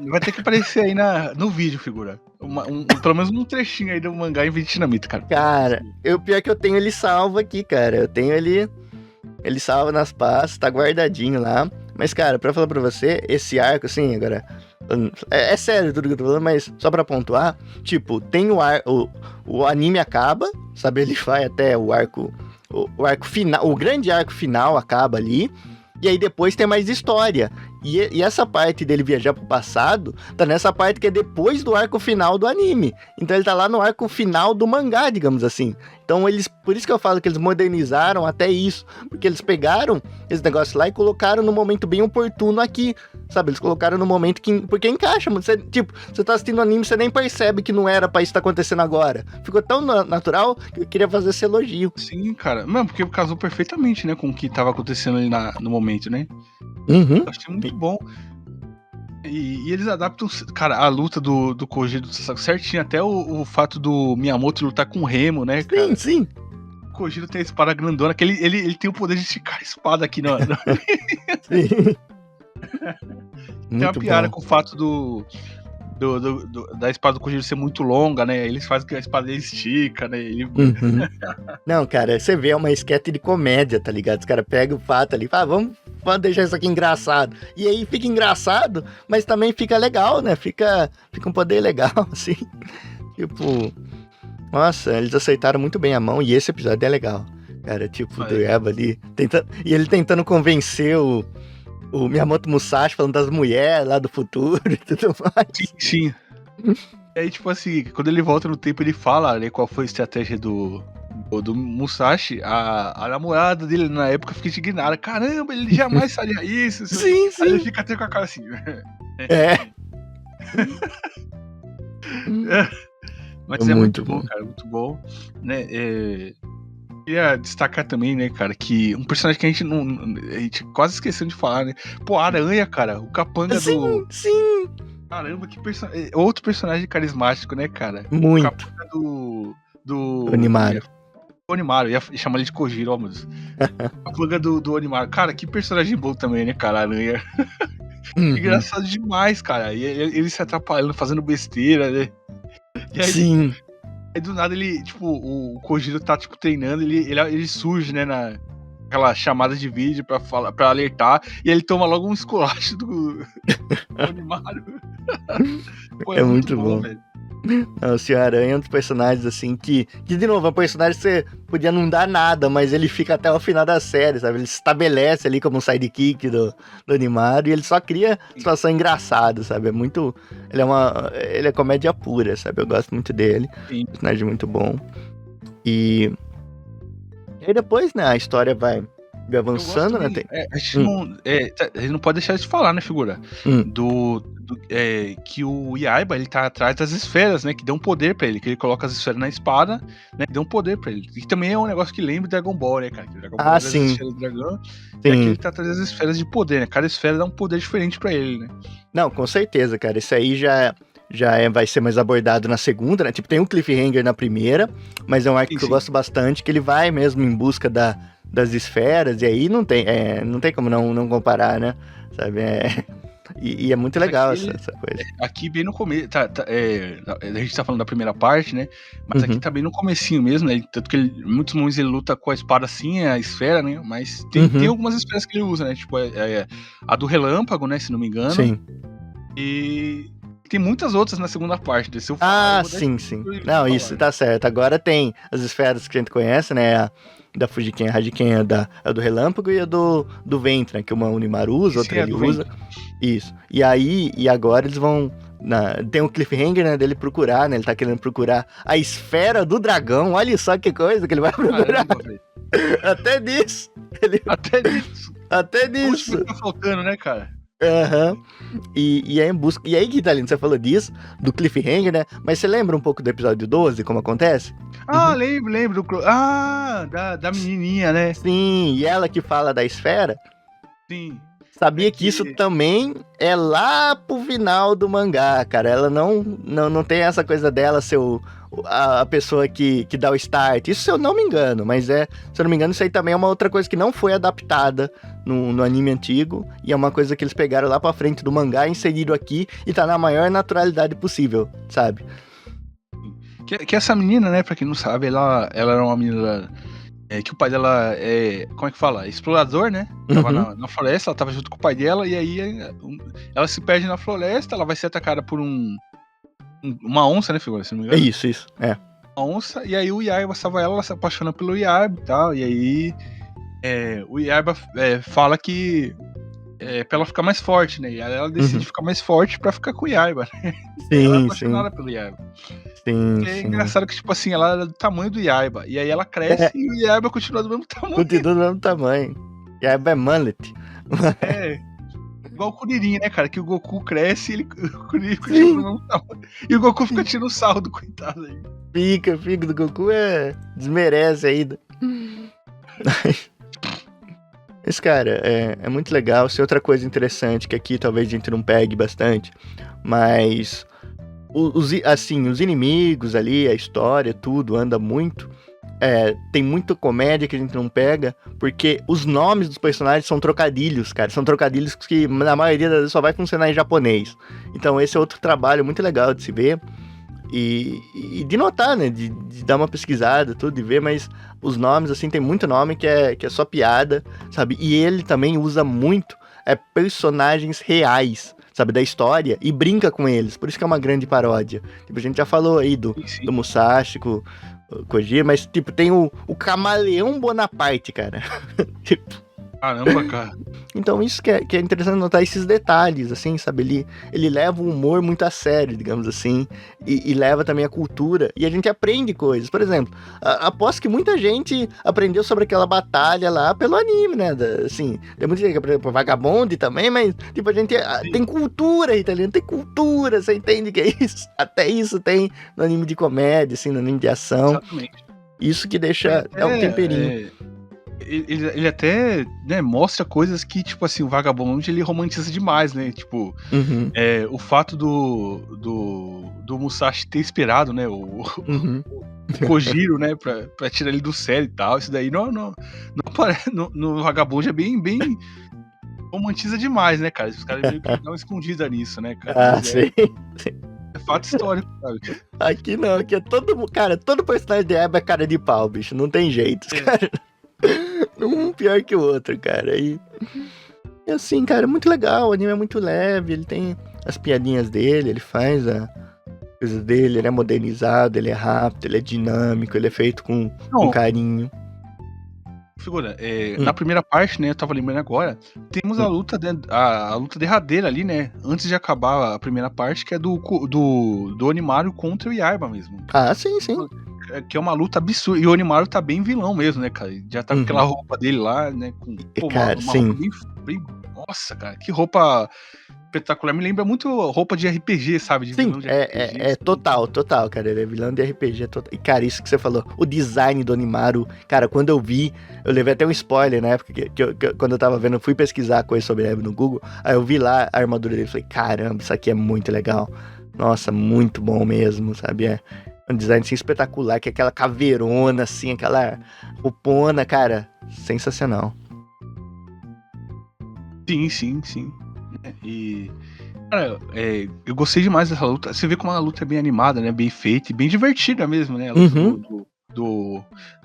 S2: Vai ter que aparecer aí no vídeo, figura. Pelo menos um trechinho aí do mangá em vietnamita, cara.
S1: Cara, pior que eu tenho ele salvo aqui, cara. Eu tenho ele salva nas pastas, tá guardadinho lá. Mas, cara, pra falar pra você, esse arco, assim, agora... É sério tudo que eu tô falando, mas só pra pontuar, tipo, tem o anime acaba, sabe? Ele vai até o arco final, o grande arco final acaba ali, e aí depois tem mais história. E essa parte dele viajar pro passado, tá nessa parte que é depois do arco final do anime. Então ele tá lá no arco final do mangá, digamos assim. Então por isso que eu falo que eles modernizaram até isso. Porque eles pegaram esse negócio lá e colocaram no momento bem oportuno aqui. Sabe, eles colocaram no momento porque encaixa. Você tá assistindo anime, você nem percebe que não era pra isso estar acontecendo agora. Ficou tão natural que eu queria fazer esse elogio.
S2: Sim, cara. Não, porque casou perfeitamente, né, com o que tava acontecendo ali no momento, né?
S1: Uhum.
S2: Achei muito bom. E eles adaptam, cara, a luta do Kojiro certinho, até o fato do Miyamoto lutar com o Remo, né, cara?
S1: Sim.
S2: O Kojiro tem a espada grandona, que ele tem o poder de esticar a espada aqui, não.
S1: Sim.
S2: Tem uma piada com o fato da espada do Kojiro ser muito longa, né? Eles fazem que a espada dele estica, né?
S1: Uhum. Não, cara, você vê, é uma esquete de comédia, tá ligado? Os caras pegam o fato ali e falam, vamos deixar isso aqui engraçado. E aí fica engraçado, mas também fica legal, né? Fica um poder legal, assim. Tipo, nossa, eles aceitaram muito bem a mão e esse episódio é legal. Cara, tipo, do Eva ali, e ele tentando convencer o Miyamoto Musashi falando das mulheres lá do futuro e tudo mais.
S2: Sim. E aí, tipo assim, quando ele volta no tempo, ele fala, né, qual foi a estratégia do Musashi. A namorada dele na época fica indignada. Caramba, ele jamais faria isso.
S1: Sim.
S2: Aí ele fica até com a cara assim. Mas é muito bom, cara, muito bom. Né? Queria destacar também, né, cara, que um personagem que a gente quase esqueceu de falar, né? Pô, a Aranha, cara, o capanga do...
S1: Sim!
S2: Caramba, que personagem... Outro personagem carismático, né, cara?
S1: Muito.
S2: O capanga do...
S1: Onimaru.
S2: Onimaru, ia chamar ele de Kojiro, ó, meu Deus. A capanga do Onimaru. Cara, que personagem bom também, né, cara, a Aranha.
S1: Uhum.
S2: Engraçado demais, cara. E ele se atrapalhando, fazendo besteira, né? E aí,
S1: sim.
S2: Aí do nada ele, tipo, o Kojiro tá, tipo, treinando, ele surge, né, naquela chamada de vídeo pra alertar, e ele toma logo um esculacho do Onimaru. Pô,
S1: é muito bom, velho. O Senhor Aranha é um dos personagens, assim, que de novo, é um personagem que você podia não dar nada, mas ele fica até o final da série, sabe? Ele se estabelece ali como um sidekick do Onimaru e ele só cria situação engraçada, sabe? Ele é comédia pura, sabe? Eu gosto muito dele. Sim. Personagem muito bom. E aí depois, né, a história vai avançando, né?
S2: A gente não pode deixar de falar, né, figura? Que o Yaiba, ele tá atrás das esferas, né? Que dão poder pra ele. Que ele coloca as esferas na espada, né? Que dão poder pra ele. E também é um negócio que lembra Dragon Ball, né, cara? Que Dragon Ball
S1: sim.
S2: As esferas do dragão. E aqui ele tá atrás das esferas de poder, né? Cada esfera dá um poder diferente pra ele, né?
S1: Não, com certeza, cara. Isso aí vai ser mais abordado na segunda, né? Tipo, tem um cliffhanger na primeira, mas é um arco que eu gosto bastante, que ele vai mesmo em busca das esferas, e aí não tem como não comparar, né? Sabe? E é muito legal
S2: Aqui,
S1: essa coisa.
S2: Aqui bem no começo, a gente tá falando da primeira parte, né? Mas aqui tá bem no comecinho mesmo, né? Tanto que em muitos momentos ele luta com a espada assim, a esfera, né? Mas tem algumas esferas que ele usa, né? Tipo, a do relâmpago, né? Se não me engano.
S1: Sim.
S2: E tem muitas outras na segunda parte. Se eu
S1: falar, sim. Não, isso, tá certo. Agora tem as esferas que a gente conhece, né? A da Fujiken, a Hajiken, a do relâmpago e a do vento, né? Que uma Unimaru usa, outra ele usa. Isso. E agora eles vão... tem um cliffhanger, né, dele procurar, né? Ele tá querendo procurar a esfera do dragão. Olha só que coisa que ele vai procurar. Caramba, Até nisso. Até nisso.
S2: O que tá faltando, né, cara?
S1: E aí em busca. E aí, Guitalino, você falou disso, do cliffhanger, né? Mas você lembra um pouco do episódio 12, como acontece?
S2: Lembro. Da menininha, né?
S1: Sim, e ela que fala da esfera.
S2: Sim.
S1: Sabia que isso também é lá pro final do mangá, cara. Ela não tem essa coisa dela ser a pessoa que dá o start. Isso se eu não me engano, mas se eu não me engano, isso aí também é uma outra coisa que não foi adaptada no anime antigo. E é uma coisa que eles pegaram lá pra frente do mangá, inseriram aqui e tá na maior naturalidade possível, sabe?
S2: Que essa menina, né, pra quem não sabe, ela era uma menina... que o pai dela como é que fala? Explorador, né? Tava na floresta, ela tava junto com o pai dela, e aí ela se perde na floresta, ela vai ser atacada por uma onça, né, figura? Se não me engano.
S1: Isso, é.
S2: Uma onça, e aí o Yaiba salva ela se apaixona pelo Yaiba e tal, e aí o Yaiba fala que pra ela ficar mais forte, né? E aí ela decide ficar mais forte pra ficar com o Yaiba, né? Ela é apaixonada pelo Yaiba.
S1: Sim.
S2: Engraçado que, tipo assim, ela era do tamanho do Yaiba. E aí ela cresce e o Yaiba continua do mesmo tamanho.
S1: Continua do mesmo tamanho. Yaiba é mullet.
S2: Igual o Kuririn, né, cara? Que o Goku cresce e o Kuririn continua do mesmo tamanho. E o Goku fica tirando sarro do coitado aí.
S1: Fica do Goku desmerece ainda. Esse cara é muito legal. Tem outra coisa interessante que aqui talvez a gente não pegue bastante, mas os inimigos ali, a história, tudo anda muito. Tem muita comédia que a gente não pega, porque os nomes dos personagens são trocadilhos, cara. São trocadilhos que na maioria das vezes só vai funcionar em japonês. Então esse é outro trabalho muito legal de se ver. E de notar, né? De dar uma pesquisada, tudo, de ver, mas os nomes, assim, tem muito nome que é só piada, sabe? E ele também usa muito personagens reais, sabe? Da história, e brinca com eles. Por isso que é uma grande paródia. Tipo, a gente já falou aí do Musashi, com o Kojima, mas, tipo, tem o Camaleão Bonaparte, cara. Tipo...
S2: Caramba, cara.
S1: Então isso que é interessante notar esses detalhes, assim, sabe? Ele leva o humor muito a sério, digamos assim, e leva também a cultura, e a gente aprende coisas. Por exemplo, aposto que muita gente aprendeu sobre aquela batalha lá pelo anime, né? Assim, tem muita gente que aprendeu por Vagabond também, mas, tipo, a gente tem cultura italiana, tem cultura, você entende o que é isso? Até isso tem no anime de comédia, assim, no anime de ação.
S2: Exatamente.
S1: Isso que deixa um temperinho.
S2: Ele até, né, mostra coisas que, tipo assim, o Vagabond, ele romantiza demais, né? Tipo, o fato do Musashi ter esperado, né, o Kojiro, né, pra tirar ele do sério e tal. Isso daí não aparece no Vagabond, é bem romantiza demais, né, cara? Os caras meio que dão uma escondida nisso, né, cara?
S1: Sim.
S2: É fato histórico, sabe?
S1: Aqui não, aqui é todo personagem de Eva é cara de pau, bicho, não tem jeito, cara. Um pior que o outro, cara. E assim, cara, é muito legal. O anime é muito leve. Ele tem as piadinhas dele, ele faz a coisa dele. Ele é modernizado, ele é rápido, ele é dinâmico, ele é feito com carinho.
S2: Figura, na primeira parte, né, eu tava lembrando agora, temos a luta derradeira ali, né, antes de acabar a primeira parte, que é do Onimaru contra o Yaiba mesmo.
S1: Ah, sim.
S2: Que é uma luta absurda. E o Onimaru tá bem vilão mesmo, né, cara? Já tá com aquela roupa dele lá, né?
S1: Cara,
S2: uma
S1: sim.
S2: roupa bem. Nossa, cara, que roupa espetacular. Me lembra muito roupa de RPG, sabe? De
S1: sim,
S2: de RPG,
S1: total, cara. Ele é vilão de RPG total. E, cara, isso que você falou, o design do Onimaru, cara, quando eu vi, eu levei até um spoiler na época, que quando eu tava vendo, eu fui pesquisar coisa sobre ele no Google, aí eu vi lá a armadura dele e falei, caramba, isso aqui é muito legal. Nossa, muito bom mesmo, sabe? Um design assim espetacular, que é aquela caveirona, assim, aquela roupona, cara, sensacional.
S2: Sim. né? E, cara, eu gostei demais dessa luta. Você vê como a luta é bem animada, né? Bem feita e bem divertida mesmo, né? A luta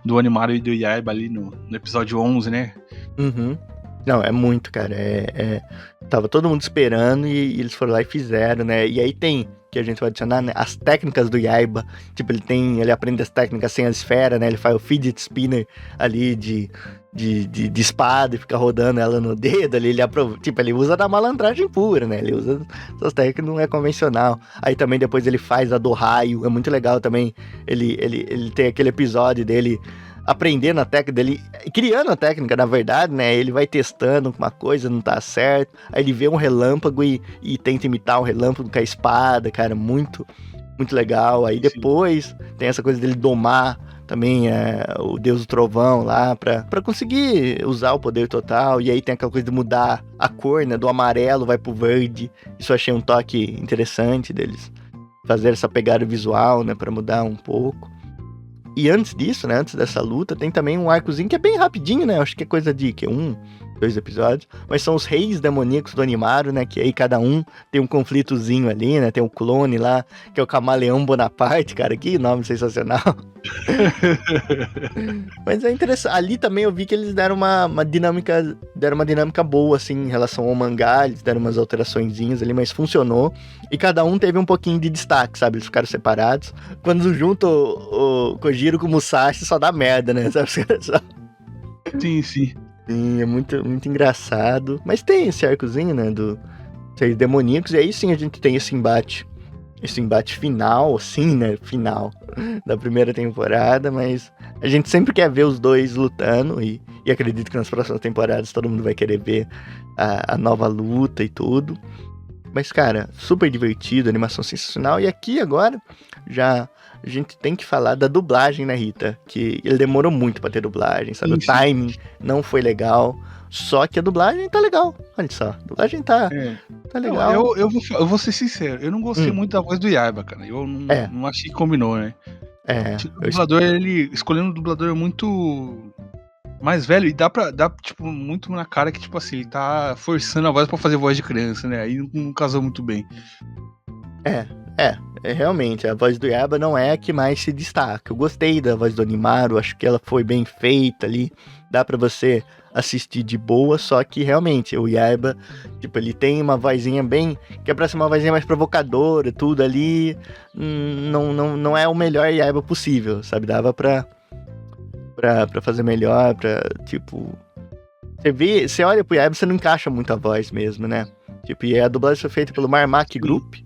S2: do Onimaru e do Yaiba ali no episódio 11, né?
S1: Não, é muito, cara. Tava todo mundo esperando e eles foram lá e fizeram, né? E aí tem, que a gente vai adicionar, né? As técnicas do Yaiba. Tipo, ele aprende as técnicas sem a esfera, né? Ele faz o fidget spinner ali de espada e fica rodando ela no dedo ali. Ele usa da malandragem pura, né? Ele usa essas técnicas, não é convencional. Aí também depois ele faz a do raio. É muito legal também. Ele tem aquele episódio dele aprendendo a técnica dele, criando a técnica, na verdade, né? Ele vai testando uma coisa, não tá certo. Aí ele vê um relâmpago e tenta imitar o relâmpago com a espada, cara, muito, muito legal. Aí depois tem essa coisa dele domar também o Deus do Trovão lá, pra conseguir usar o poder total. E aí tem aquela coisa de mudar a cor, né? Do amarelo vai pro verde. Isso eu achei um toque interessante deles fazer essa pegada visual, né? Pra mudar um pouco. E antes disso, né, antes dessa luta, tem também um arcozinho que é bem rapidinho, né, acho que é coisa de 2 episódios, mas são os reis demoníacos do Onimaru, né, que aí cada um tem um conflitozinho ali, né, tem o clone lá, que é o Camaleão Bonaparte, cara, que nome sensacional. Mas é interessante, ali também eu vi que eles deram uma dinâmica boa, assim, em relação ao mangá, eles deram umas alteraçõezinhas ali, mas funcionou, e cada um teve um pouquinho de destaque, sabe, eles ficaram separados. Quando junta o Kojiro com o Musashi, só dá merda, né, sabe,
S2: Sim.
S1: Sim, é muito, muito engraçado. Mas tem esse arcozinho, né, dos seres demoníacos, e aí sim a gente tem esse embate final, assim, né, final da primeira temporada, mas a gente sempre quer ver os dois lutando, e acredito que nas próximas temporadas todo mundo vai querer ver a nova luta e tudo. Mas, cara, super divertido, animação sensacional, e aqui agora já a gente tem que falar da dublagem, né, Rita? Que ele demorou muito pra ter dublagem, sabe? Sim. O timing não foi legal, só que a dublagem tá legal. Olha só, a dublagem tá legal.
S2: Não, eu vou ser sincero, eu não gostei muito da voz do Yaiba, cara. Eu não achei que combinou, né? O dublador, escolhendo um dublador muito mais velho, e dá, tipo, muito na cara que, tipo assim, ele tá forçando a voz pra fazer voz de criança, né? Aí não casou muito bem.
S1: Realmente, a voz do Yaiba não é a que mais se destaca. Eu gostei da voz do Onimaru, acho que ela foi bem feita ali, dá pra você assistir de boa, só que realmente o Yaiba, tipo, ele tem uma vozinha bem, que é pra ser uma vozinha mais provocadora, tudo ali, não é o melhor Yaiba possível, sabe? Dava pra fazer melhor, tipo... Você olha pro Yaiba, você não encaixa muito a voz mesmo, né? Tipo, e a dublagem foi feita pelo Marmac Group,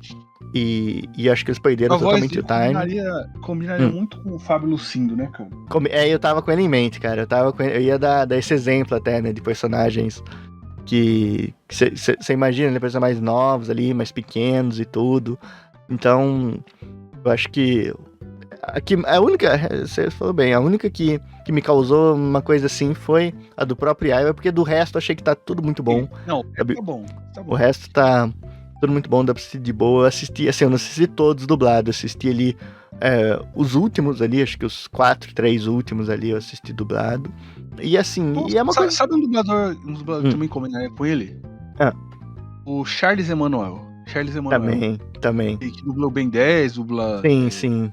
S1: e acho que eles perderam totalmente o time.
S2: Combinaria muito com o Fábio Lucindo, né, cara?
S1: Eu tava com ele em mente, cara. Eu ia dar esse exemplo até, né, de personagens que você imagina, né, personagens mais novos ali, mais pequenos e tudo. Então, eu acho que a única, você falou bem, a única que me causou uma coisa assim foi a do próprio Yaiba, porque do resto eu achei que tá tudo muito bom.
S2: Não, tá bom.
S1: O resto tá tudo muito bom, dá pra assistir de boa. Eu assisti, assim, eu não assisti todos dublados, assisti ali os últimos ali, acho que os 3 últimos ali eu assisti dublado. E assim,
S2: Nossa,
S1: e é uma coisa...
S2: Sabe um dublador que também combinaria com ele? O Charles Emanuel.
S1: Também.
S2: Que dublou Ben 10, dubla...
S1: Sim.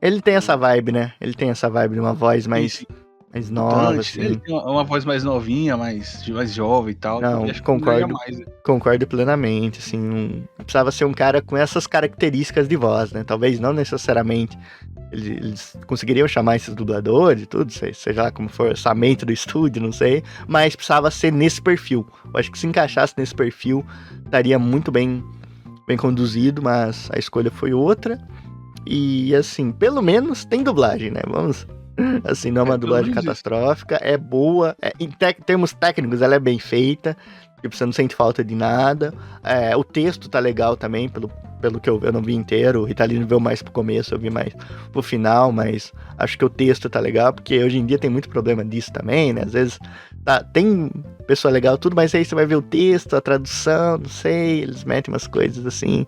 S1: Ele tem essa vibe, né? Ele tem essa vibe de uma voz mais nova, assim.
S2: Ele tem uma voz mais novinha, mais jovem e tal.
S1: Não, concordo plenamente, assim. Não precisava ser um cara com essas características de voz, né? Talvez não necessariamente eles conseguiriam chamar esses dubladores e tudo, seja lá como for o orçamento do estúdio, não sei. Mas precisava ser nesse perfil. Eu acho que se encaixasse nesse perfil, estaria muito bem conduzido, mas a escolha foi outra. E, assim, pelo menos tem dublagem, né? Vamos... Assim, não é uma dublagem catastrófica, é boa, em termos técnicos ela é bem feita, tipo, você não sente falta de nada, o texto tá legal também, pelo que eu não vi inteiro, o Ritalino viu mais pro começo, eu vi mais pro final, mas acho que o texto tá legal, porque hoje em dia tem muito problema disso também, né, às vezes tem pessoa legal tudo, mas aí você vai ver o texto, a tradução, não sei, eles metem umas coisas assim,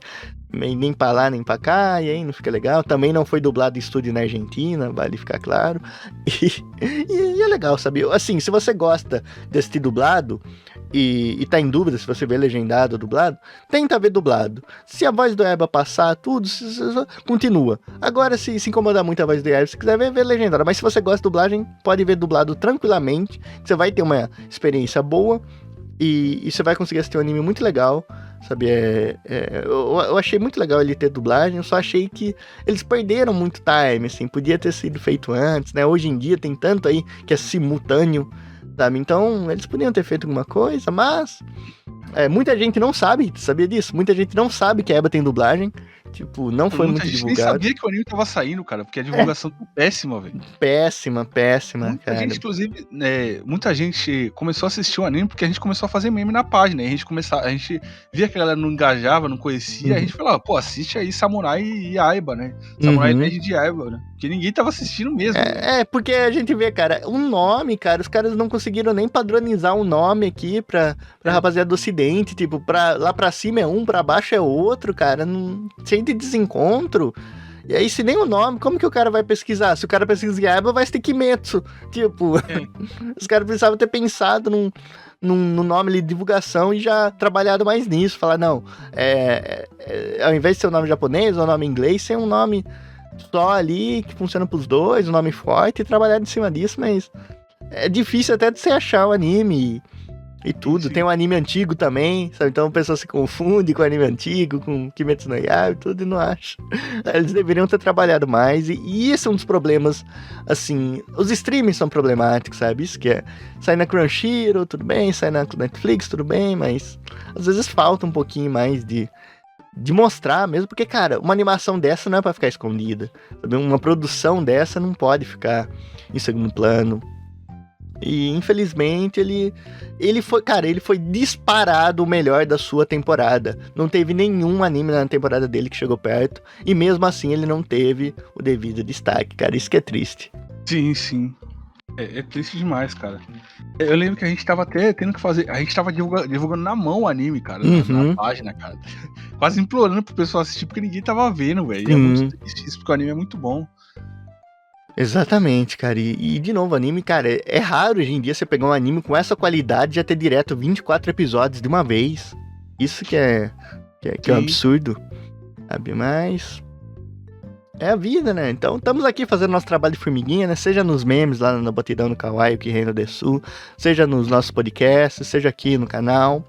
S1: nem pra lá, nem pra cá, e aí não fica legal. Também não foi dublado em estúdio na Argentina, vale ficar claro. E é legal, sabe? Assim, se você gosta de assistir dublado e tá em dúvida se você vê legendado ou dublado, tenta ver dublado. Se a voz do Aiba passar, tudo, continua. Agora, se incomodar muito a voz do Aiba, se quiser ver legendado. Mas se você gosta de dublagem, pode ver dublado tranquilamente, que você vai ter uma experiência boa e você vai conseguir assistir um anime muito legal. Sabe, eu achei muito legal ele ter dublagem, eu só achei que eles perderam muito time, assim, podia ter sido feito antes, né? Hoje em dia tem tanto aí que é simultâneo, sabe? Então, eles podiam ter feito alguma coisa, mas muita gente não sabe, sabia disso? Muita gente não sabe que a Aiba tem dublagem. Tipo, não foi muito divulgado.
S2: Nem sabia que o anime tava saindo, cara, porque a divulgação tá péssima, velho.
S1: Péssima,
S2: muita
S1: cara.
S2: Gente, inclusive, muita gente começou a assistir o anime porque a gente começou a fazer meme na página. E a gente via que a galera não engajava, não conhecia. A gente falava, pô, assiste aí Samurai e Aiba, né? Samurai Legend de Aiba, né? Porque ninguém tava assistindo mesmo.
S1: Porque a gente vê, cara, um nome, cara, os caras não conseguiram nem padronizar um nome aqui pra rapaziada do ocidente. Tipo, lá pra cima é um, pra baixo é outro, cara. Cheio de desencontro. E aí, se nem o nome, como que o cara vai pesquisar? Se o cara pesquisar Aiba, vai ser Kimetsu. Tipo, os caras precisavam ter pensado num nome ali de divulgação e já trabalhado mais nisso. Falar, não, ao invés de ser um nome japonês ou um nome inglês, ser um nome só ali que funciona pros dois, um nome forte, e trabalhar em cima disso, mas é difícil até de você achar o anime e tudo. Sim. Tem um anime antigo também, sabe? Então a pessoa se confunde com o anime antigo, com Kimetsu no Yaiba e tudo, e não acha. Eles deveriam ter trabalhado mais, e esse é um dos problemas, assim, os streamings são problemáticos, sabe? Isso que sai na Crunchyroll, tudo bem, sai na Netflix, tudo bem, mas às vezes falta um pouquinho mais de mostrar mesmo, porque, cara, uma animação dessa não é pra ficar escondida, sabe? Uma produção dessa não pode ficar em segundo plano. E, infelizmente, ele foi disparado o melhor da sua temporada. Não teve nenhum anime na temporada dele que chegou perto, e mesmo assim ele não teve o devido destaque, cara. Isso que é triste.
S2: Sim. É triste demais, cara. Eu lembro que a gente tava até tendo que fazer. A gente tava divulgando na mão o anime, cara, na página, cara. Quase implorando pro pessoal assistir, porque ninguém tava vendo, velho. É muito triste isso, porque o anime é muito bom.
S1: Exatamente, cara. E de novo, anime, cara, é raro hoje em dia você pegar um anime com essa qualidade e já ter direto 24 episódios de uma vez. Isso que é um absurdo, sabe? Mas é a vida, né? Então, estamos aqui fazendo nosso trabalho de formiguinha, né? Seja nos memes lá no Batidão no Kawaii, o que reina do Sul, seja nos nossos podcasts, seja aqui no canal.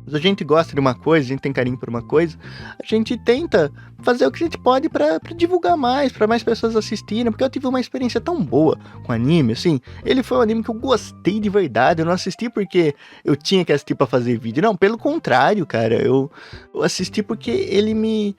S1: Se a gente gosta de uma coisa, a gente tem carinho por uma coisa, a gente tenta fazer o que a gente pode pra divulgar mais, pra mais pessoas assistirem, porque eu tive uma experiência tão boa com anime, assim. Ele foi um anime que eu gostei de verdade, eu não assisti porque eu tinha que assistir pra fazer vídeo, não, pelo contrário, cara, eu assisti porque ele me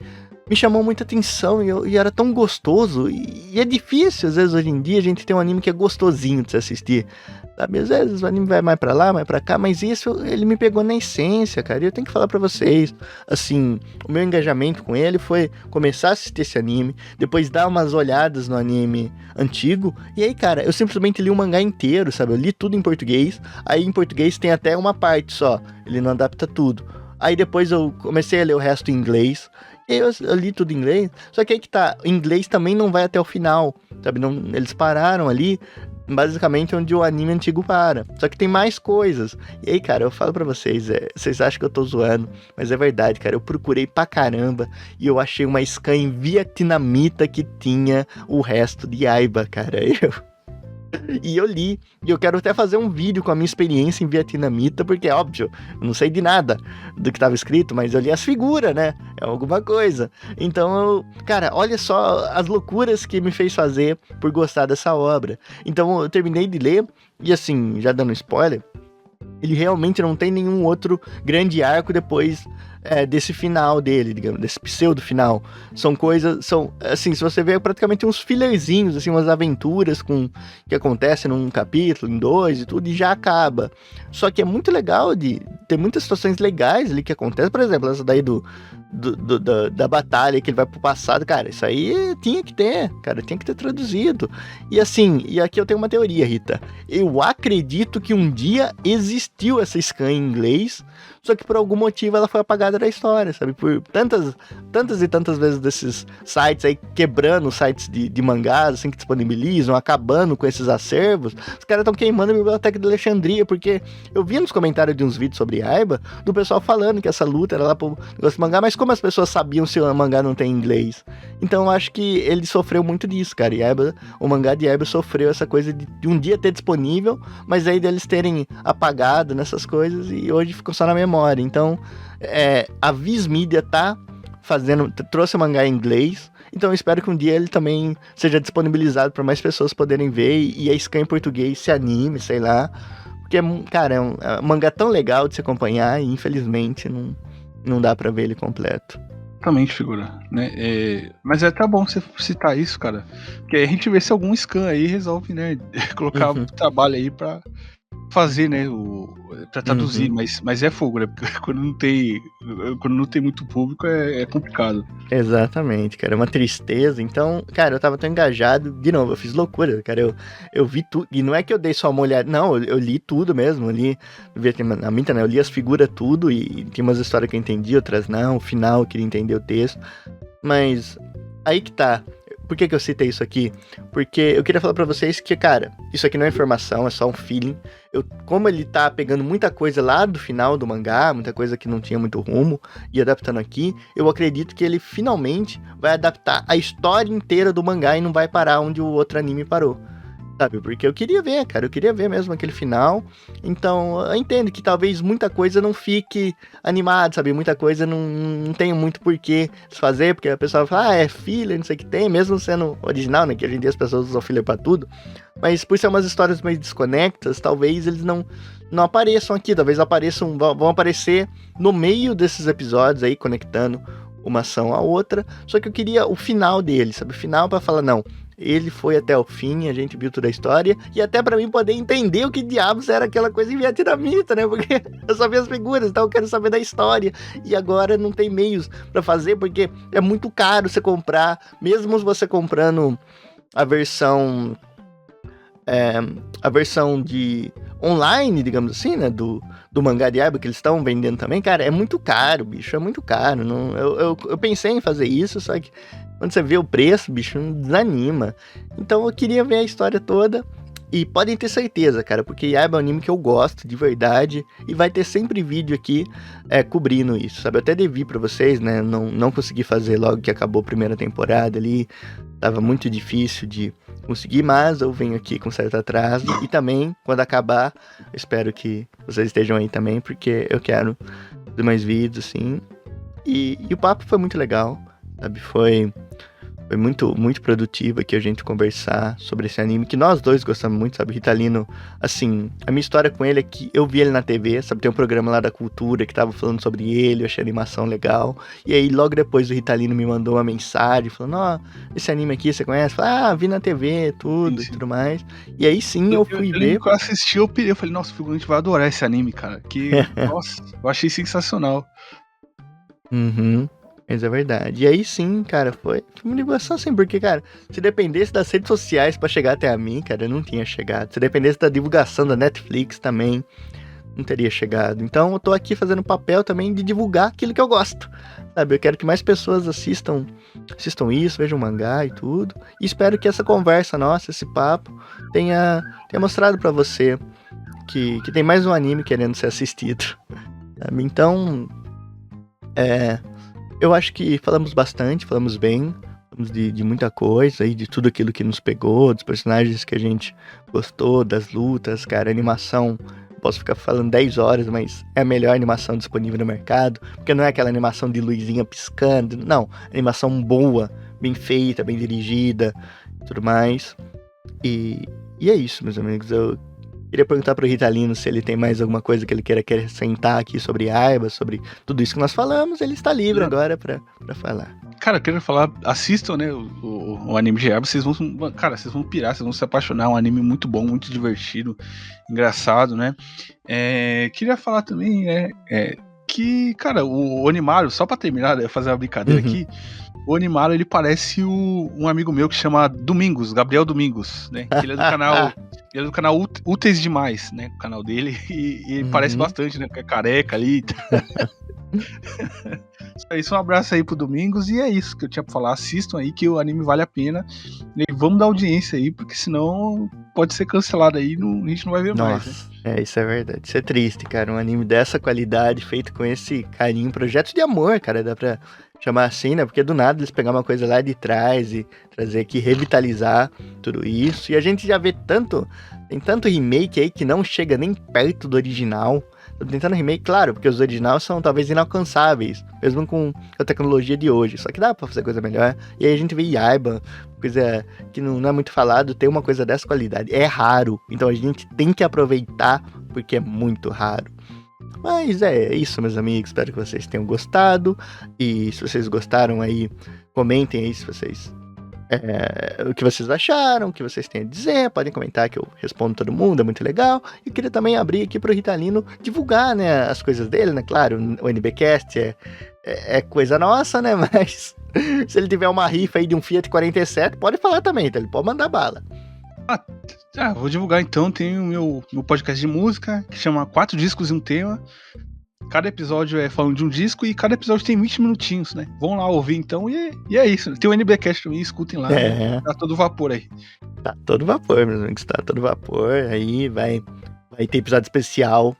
S1: chamou muita atenção e era tão gostoso. E é difícil, às vezes, hoje em dia, a gente ter um anime que é gostosinho de se assistir. Sabe? Às vezes o anime vai mais pra lá, mais pra cá, mas isso ele me pegou na essência, cara. E eu tenho que falar pra vocês, assim, o meu engajamento com ele foi começar a assistir esse anime, depois dar umas olhadas no anime antigo, e aí, cara, eu simplesmente li o mangá inteiro, sabe? Eu li tudo em português, aí em português tem até uma parte só, ele não adapta tudo. Aí depois eu comecei a ler o resto em inglês, e eu li tudo em inglês, só que aí que tá, o inglês também não vai até o final, sabe? Não, eles pararam ali, basicamente onde o anime antigo para, só que tem mais coisas. E aí, cara, eu falo pra vocês, vocês acham que eu tô zoando, mas é verdade, cara, eu procurei pra caramba e eu achei uma scan vietnamita que tinha o resto de Aiba, cara. E eu li, e eu quero até fazer um vídeo com a minha experiência em vietnamita, porque é óbvio, eu não sei de nada do que estava escrito, mas eu li as figuras, né? É alguma coisa. Então, cara, olha só as loucuras que me fez fazer por gostar dessa obra. Então eu terminei de ler, e assim, já dando spoiler, ele realmente não tem nenhum outro grande arco depois desse final dele, digamos, desse pseudo final. São assim, se você vê, praticamente uns fillerzinhos, assim, umas aventuras que acontecem num capítulo, em dois e tudo, e já acaba. Só que é muito legal tem muitas situações legais ali que acontecem, por exemplo, essa daí do da batalha, que ele vai pro passado, cara, isso aí tinha que ter, cara, tinha que ter traduzido. E assim, e aqui eu tenho uma teoria, Rita. Eu acredito que um dia existiu essa scan em inglês, só que por algum motivo ela foi apagada da história, sabe? Por tantas e tantas vezes desses sites aí quebrando sites de mangás, assim, que disponibilizam, acabando com esses acervos, os caras estão queimando a Biblioteca de Alexandria, porque eu vi nos comentários de uns vídeos sobre Aiba, do pessoal falando que essa luta era lá pro negócio de mangá, mas como as pessoas sabiam se o mangá não tem inglês? Então eu acho que ele sofreu muito disso, cara, e Aiba, o mangá de Aiba sofreu essa coisa de um dia ter disponível, mas aí deles terem apagado nessas coisas e hoje ficou só na memória. Então, a Viz Media trouxe o mangá em inglês, então eu espero que um dia ele também seja disponibilizado para mais pessoas poderem ver e a scan em português se anime, sei lá, porque, cara, é um mangá tão legal de se acompanhar e infelizmente não dá para ver ele completo.
S2: Exatamente, figura, né? Mas tá bom você citar isso, cara, porque a gente vê se algum scan aí resolve, né, colocar trabalho aí pra fazer, né, pra traduzir, mas é fogo, né, porque quando não tem muito público é complicado.
S1: Exatamente, cara, é uma tristeza. Então, cara, eu tava tão engajado, de novo, eu fiz loucura, cara, eu vi tudo, e não é que eu dei só uma olhada, não, eu li tudo mesmo, na minha, né, eu li as figuras tudo, e tem umas histórias que eu entendi, outras não, o final eu queria entender o texto, mas aí que tá. Por que eu citei isso aqui? Porque eu queria falar pra vocês que, cara, isso aqui não é informação, é só um feeling. Como ele tá pegando muita coisa lá do final do mangá, muita coisa que não tinha muito rumo, e adaptando aqui, eu acredito que ele finalmente vai adaptar a história inteira do mangá e não vai parar onde o outro anime parou. Sabe, porque eu queria ver, cara, eu queria ver mesmo aquele final. Então, eu entendo que talvez muita coisa não fique animada, sabe? Muita coisa não tem muito porquê se fazer, porque a pessoa fala, é filler, não sei o que tem, mesmo sendo original, né? Que hoje em dia as pessoas usam filler pra tudo. Mas por ser umas histórias meio desconectas, talvez eles não apareçam aqui, talvez vão aparecer no meio desses episódios aí, conectando uma ação à outra. Só que eu queria o final dele, sabe? O final pra falar, não, ele foi até o fim, a gente viu toda a história, e até pra mim poder entender o que diabos era aquela coisa em vietnamita, né? Porque eu só vi as figuras, então eu quero saber da história. E agora não tem meios pra fazer, porque é muito caro você comprar, mesmo você comprando a versão de online, digamos assim, né, do mangá de Aiba, que eles estão vendendo também, cara, é muito caro, bicho, é muito caro. Eu pensei em fazer isso, só que quando você vê o preço, bicho, não desanima. Então eu queria ver a história toda, e podem ter certeza, cara, porque Aiba é um anime que eu gosto, de verdade, e vai ter sempre vídeo aqui cobrindo isso, sabe? Eu até devi pra vocês, né, não consegui fazer logo que acabou a primeira temporada ali, tava muito difícil de conseguir, mas eu venho aqui com certo atraso, e também, quando acabar, eu espero que vocês estejam aí também, porque eu quero fazer mais vídeos, assim, e o papo foi muito legal, sabe? Foi muito, muito produtivo aqui a gente conversar sobre esse anime, que nós dois gostamos muito, sabe? Ritalino, assim, a minha história com ele é que eu vi ele na TV, sabe? Tem um programa lá da Cultura que tava falando sobre ele, eu achei a animação legal, e aí logo depois o Ritalino me mandou uma mensagem, falando, ó, esse anime aqui você conhece? Eu falei, vi na TV, tudo, sim, e tudo mais, e aí sim eu fui ver.
S2: Eu assisti, eu falei, nossa, o gente vai adorar esse anime, cara, que, nossa, eu achei sensacional.
S1: Mas é verdade. E aí sim, cara, foi uma negociação assim, porque, cara, se dependesse das redes sociais pra chegar até a mim, cara, eu não tinha chegado. Se dependesse da divulgação da Netflix também, não teria chegado. Então eu tô aqui fazendo papel também de divulgar aquilo que eu gosto, sabe? Eu quero que mais pessoas assistam isso, vejam mangá e tudo. E espero que essa conversa nossa, esse papo, tenha mostrado pra você que tem mais um anime querendo ser assistido, sabe? Então, eu acho que falamos bastante, falamos bem, falamos de muita coisa, aí, de tudo aquilo que nos pegou, dos personagens que a gente gostou, das lutas, cara, a animação, posso ficar falando 10 horas, mas é a melhor animação disponível no mercado, porque não é aquela animação de luzinha piscando, não, animação boa, bem feita, bem dirigida, tudo mais, e é isso, meus amigos. Eu queria perguntar pro Ritalino se ele tem mais alguma coisa que ele queira acrescentar aqui sobre Aiba, sobre tudo isso que nós falamos. Ele está livre agora pra falar.
S2: Cara, eu quero falar, assistam, né, o anime de Aiba, vocês vão pirar, vocês vão se apaixonar, é um anime muito bom, muito divertido, engraçado, né. Queria falar também, que, cara, o Onimaru, só pra terminar, eu fazer uma brincadeira aqui, o Onimaru, ele parece um amigo meu que chama Domingos, Gabriel Domingos, né? Que ele é do canal Úteis Demais, né? O canal dele, e parece bastante, né? Que é careca ali. Isso, um abraço aí pro Domingos, e é isso que eu tinha pra falar. Assistam aí que o anime vale a pena. E vamos dar audiência aí, porque senão pode ser cancelado aí, a gente não vai ver mais, né?
S1: Isso é verdade. Isso é triste, cara. Um anime dessa qualidade, feito com esse carinho, projeto de amor, cara, dá pra chamar assim, né? Porque do nada eles pegar uma coisa lá de trás e trazer aqui, revitalizar tudo isso. E a gente já vê tem tanto remake aí que não chega nem perto do original. Tô tentando remake, claro, porque os originais são talvez inalcançáveis, mesmo com a tecnologia de hoje. Só que dá pra fazer coisa melhor. E aí a gente vê Yaiba, coisa que não é muito falado, ter uma coisa dessa qualidade. É raro, então a gente tem que aproveitar, porque é muito raro. Mas é isso, meus amigos. Espero que vocês tenham gostado. E se vocês gostaram aí, comentem aí se vocês... o que vocês acharam, o que vocês têm a dizer, podem comentar que eu respondo todo mundo, é muito legal. E queria também abrir aqui pro Ritalino divulgar, né, as coisas dele, né, claro, o NBcast é coisa nossa, né, mas se ele tiver uma rifa aí de um Fiat 47, pode falar também, tá? Ele pode mandar bala.
S2: Vou divulgar então, tem o meu podcast de música, que chama 4 Discos e um Tema. Cada episódio é falando de um disco e cada episódio tem 20 minutinhos, né? Vão lá ouvir então e é isso. Tem o NBcast também, escutem lá. Né? Tá todo vapor aí.
S1: Tá todo vapor, meus amigos. Tá todo vapor. Aí vai ter episódio especial.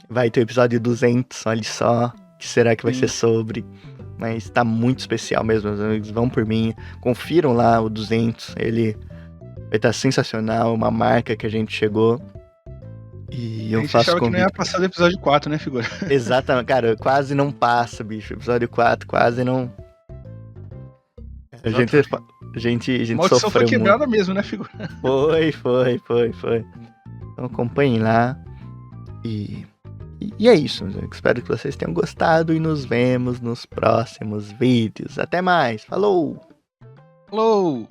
S1: Vai ter o episódio 200, olha só. O que será que vai ser sobre? Mas tá muito especial mesmo, meus amigos. Vão por mim. Confiram lá o 200. Ele vai estar sensacional. Uma marca que a gente chegou. E eu faço
S2: achava que não ia passar do episódio 4, né, figura?
S1: Exatamente, cara, quase não passa, bicho. Episódio 4 quase não. A gente
S2: maldição
S1: sofreu
S2: foi quebrada
S1: muito.
S2: mesmo, né, figura?
S1: Foi. Então acompanhem lá. E é isso, eu espero que vocês tenham gostado e nos vemos nos próximos vídeos. Até mais, falou!
S2: Falou!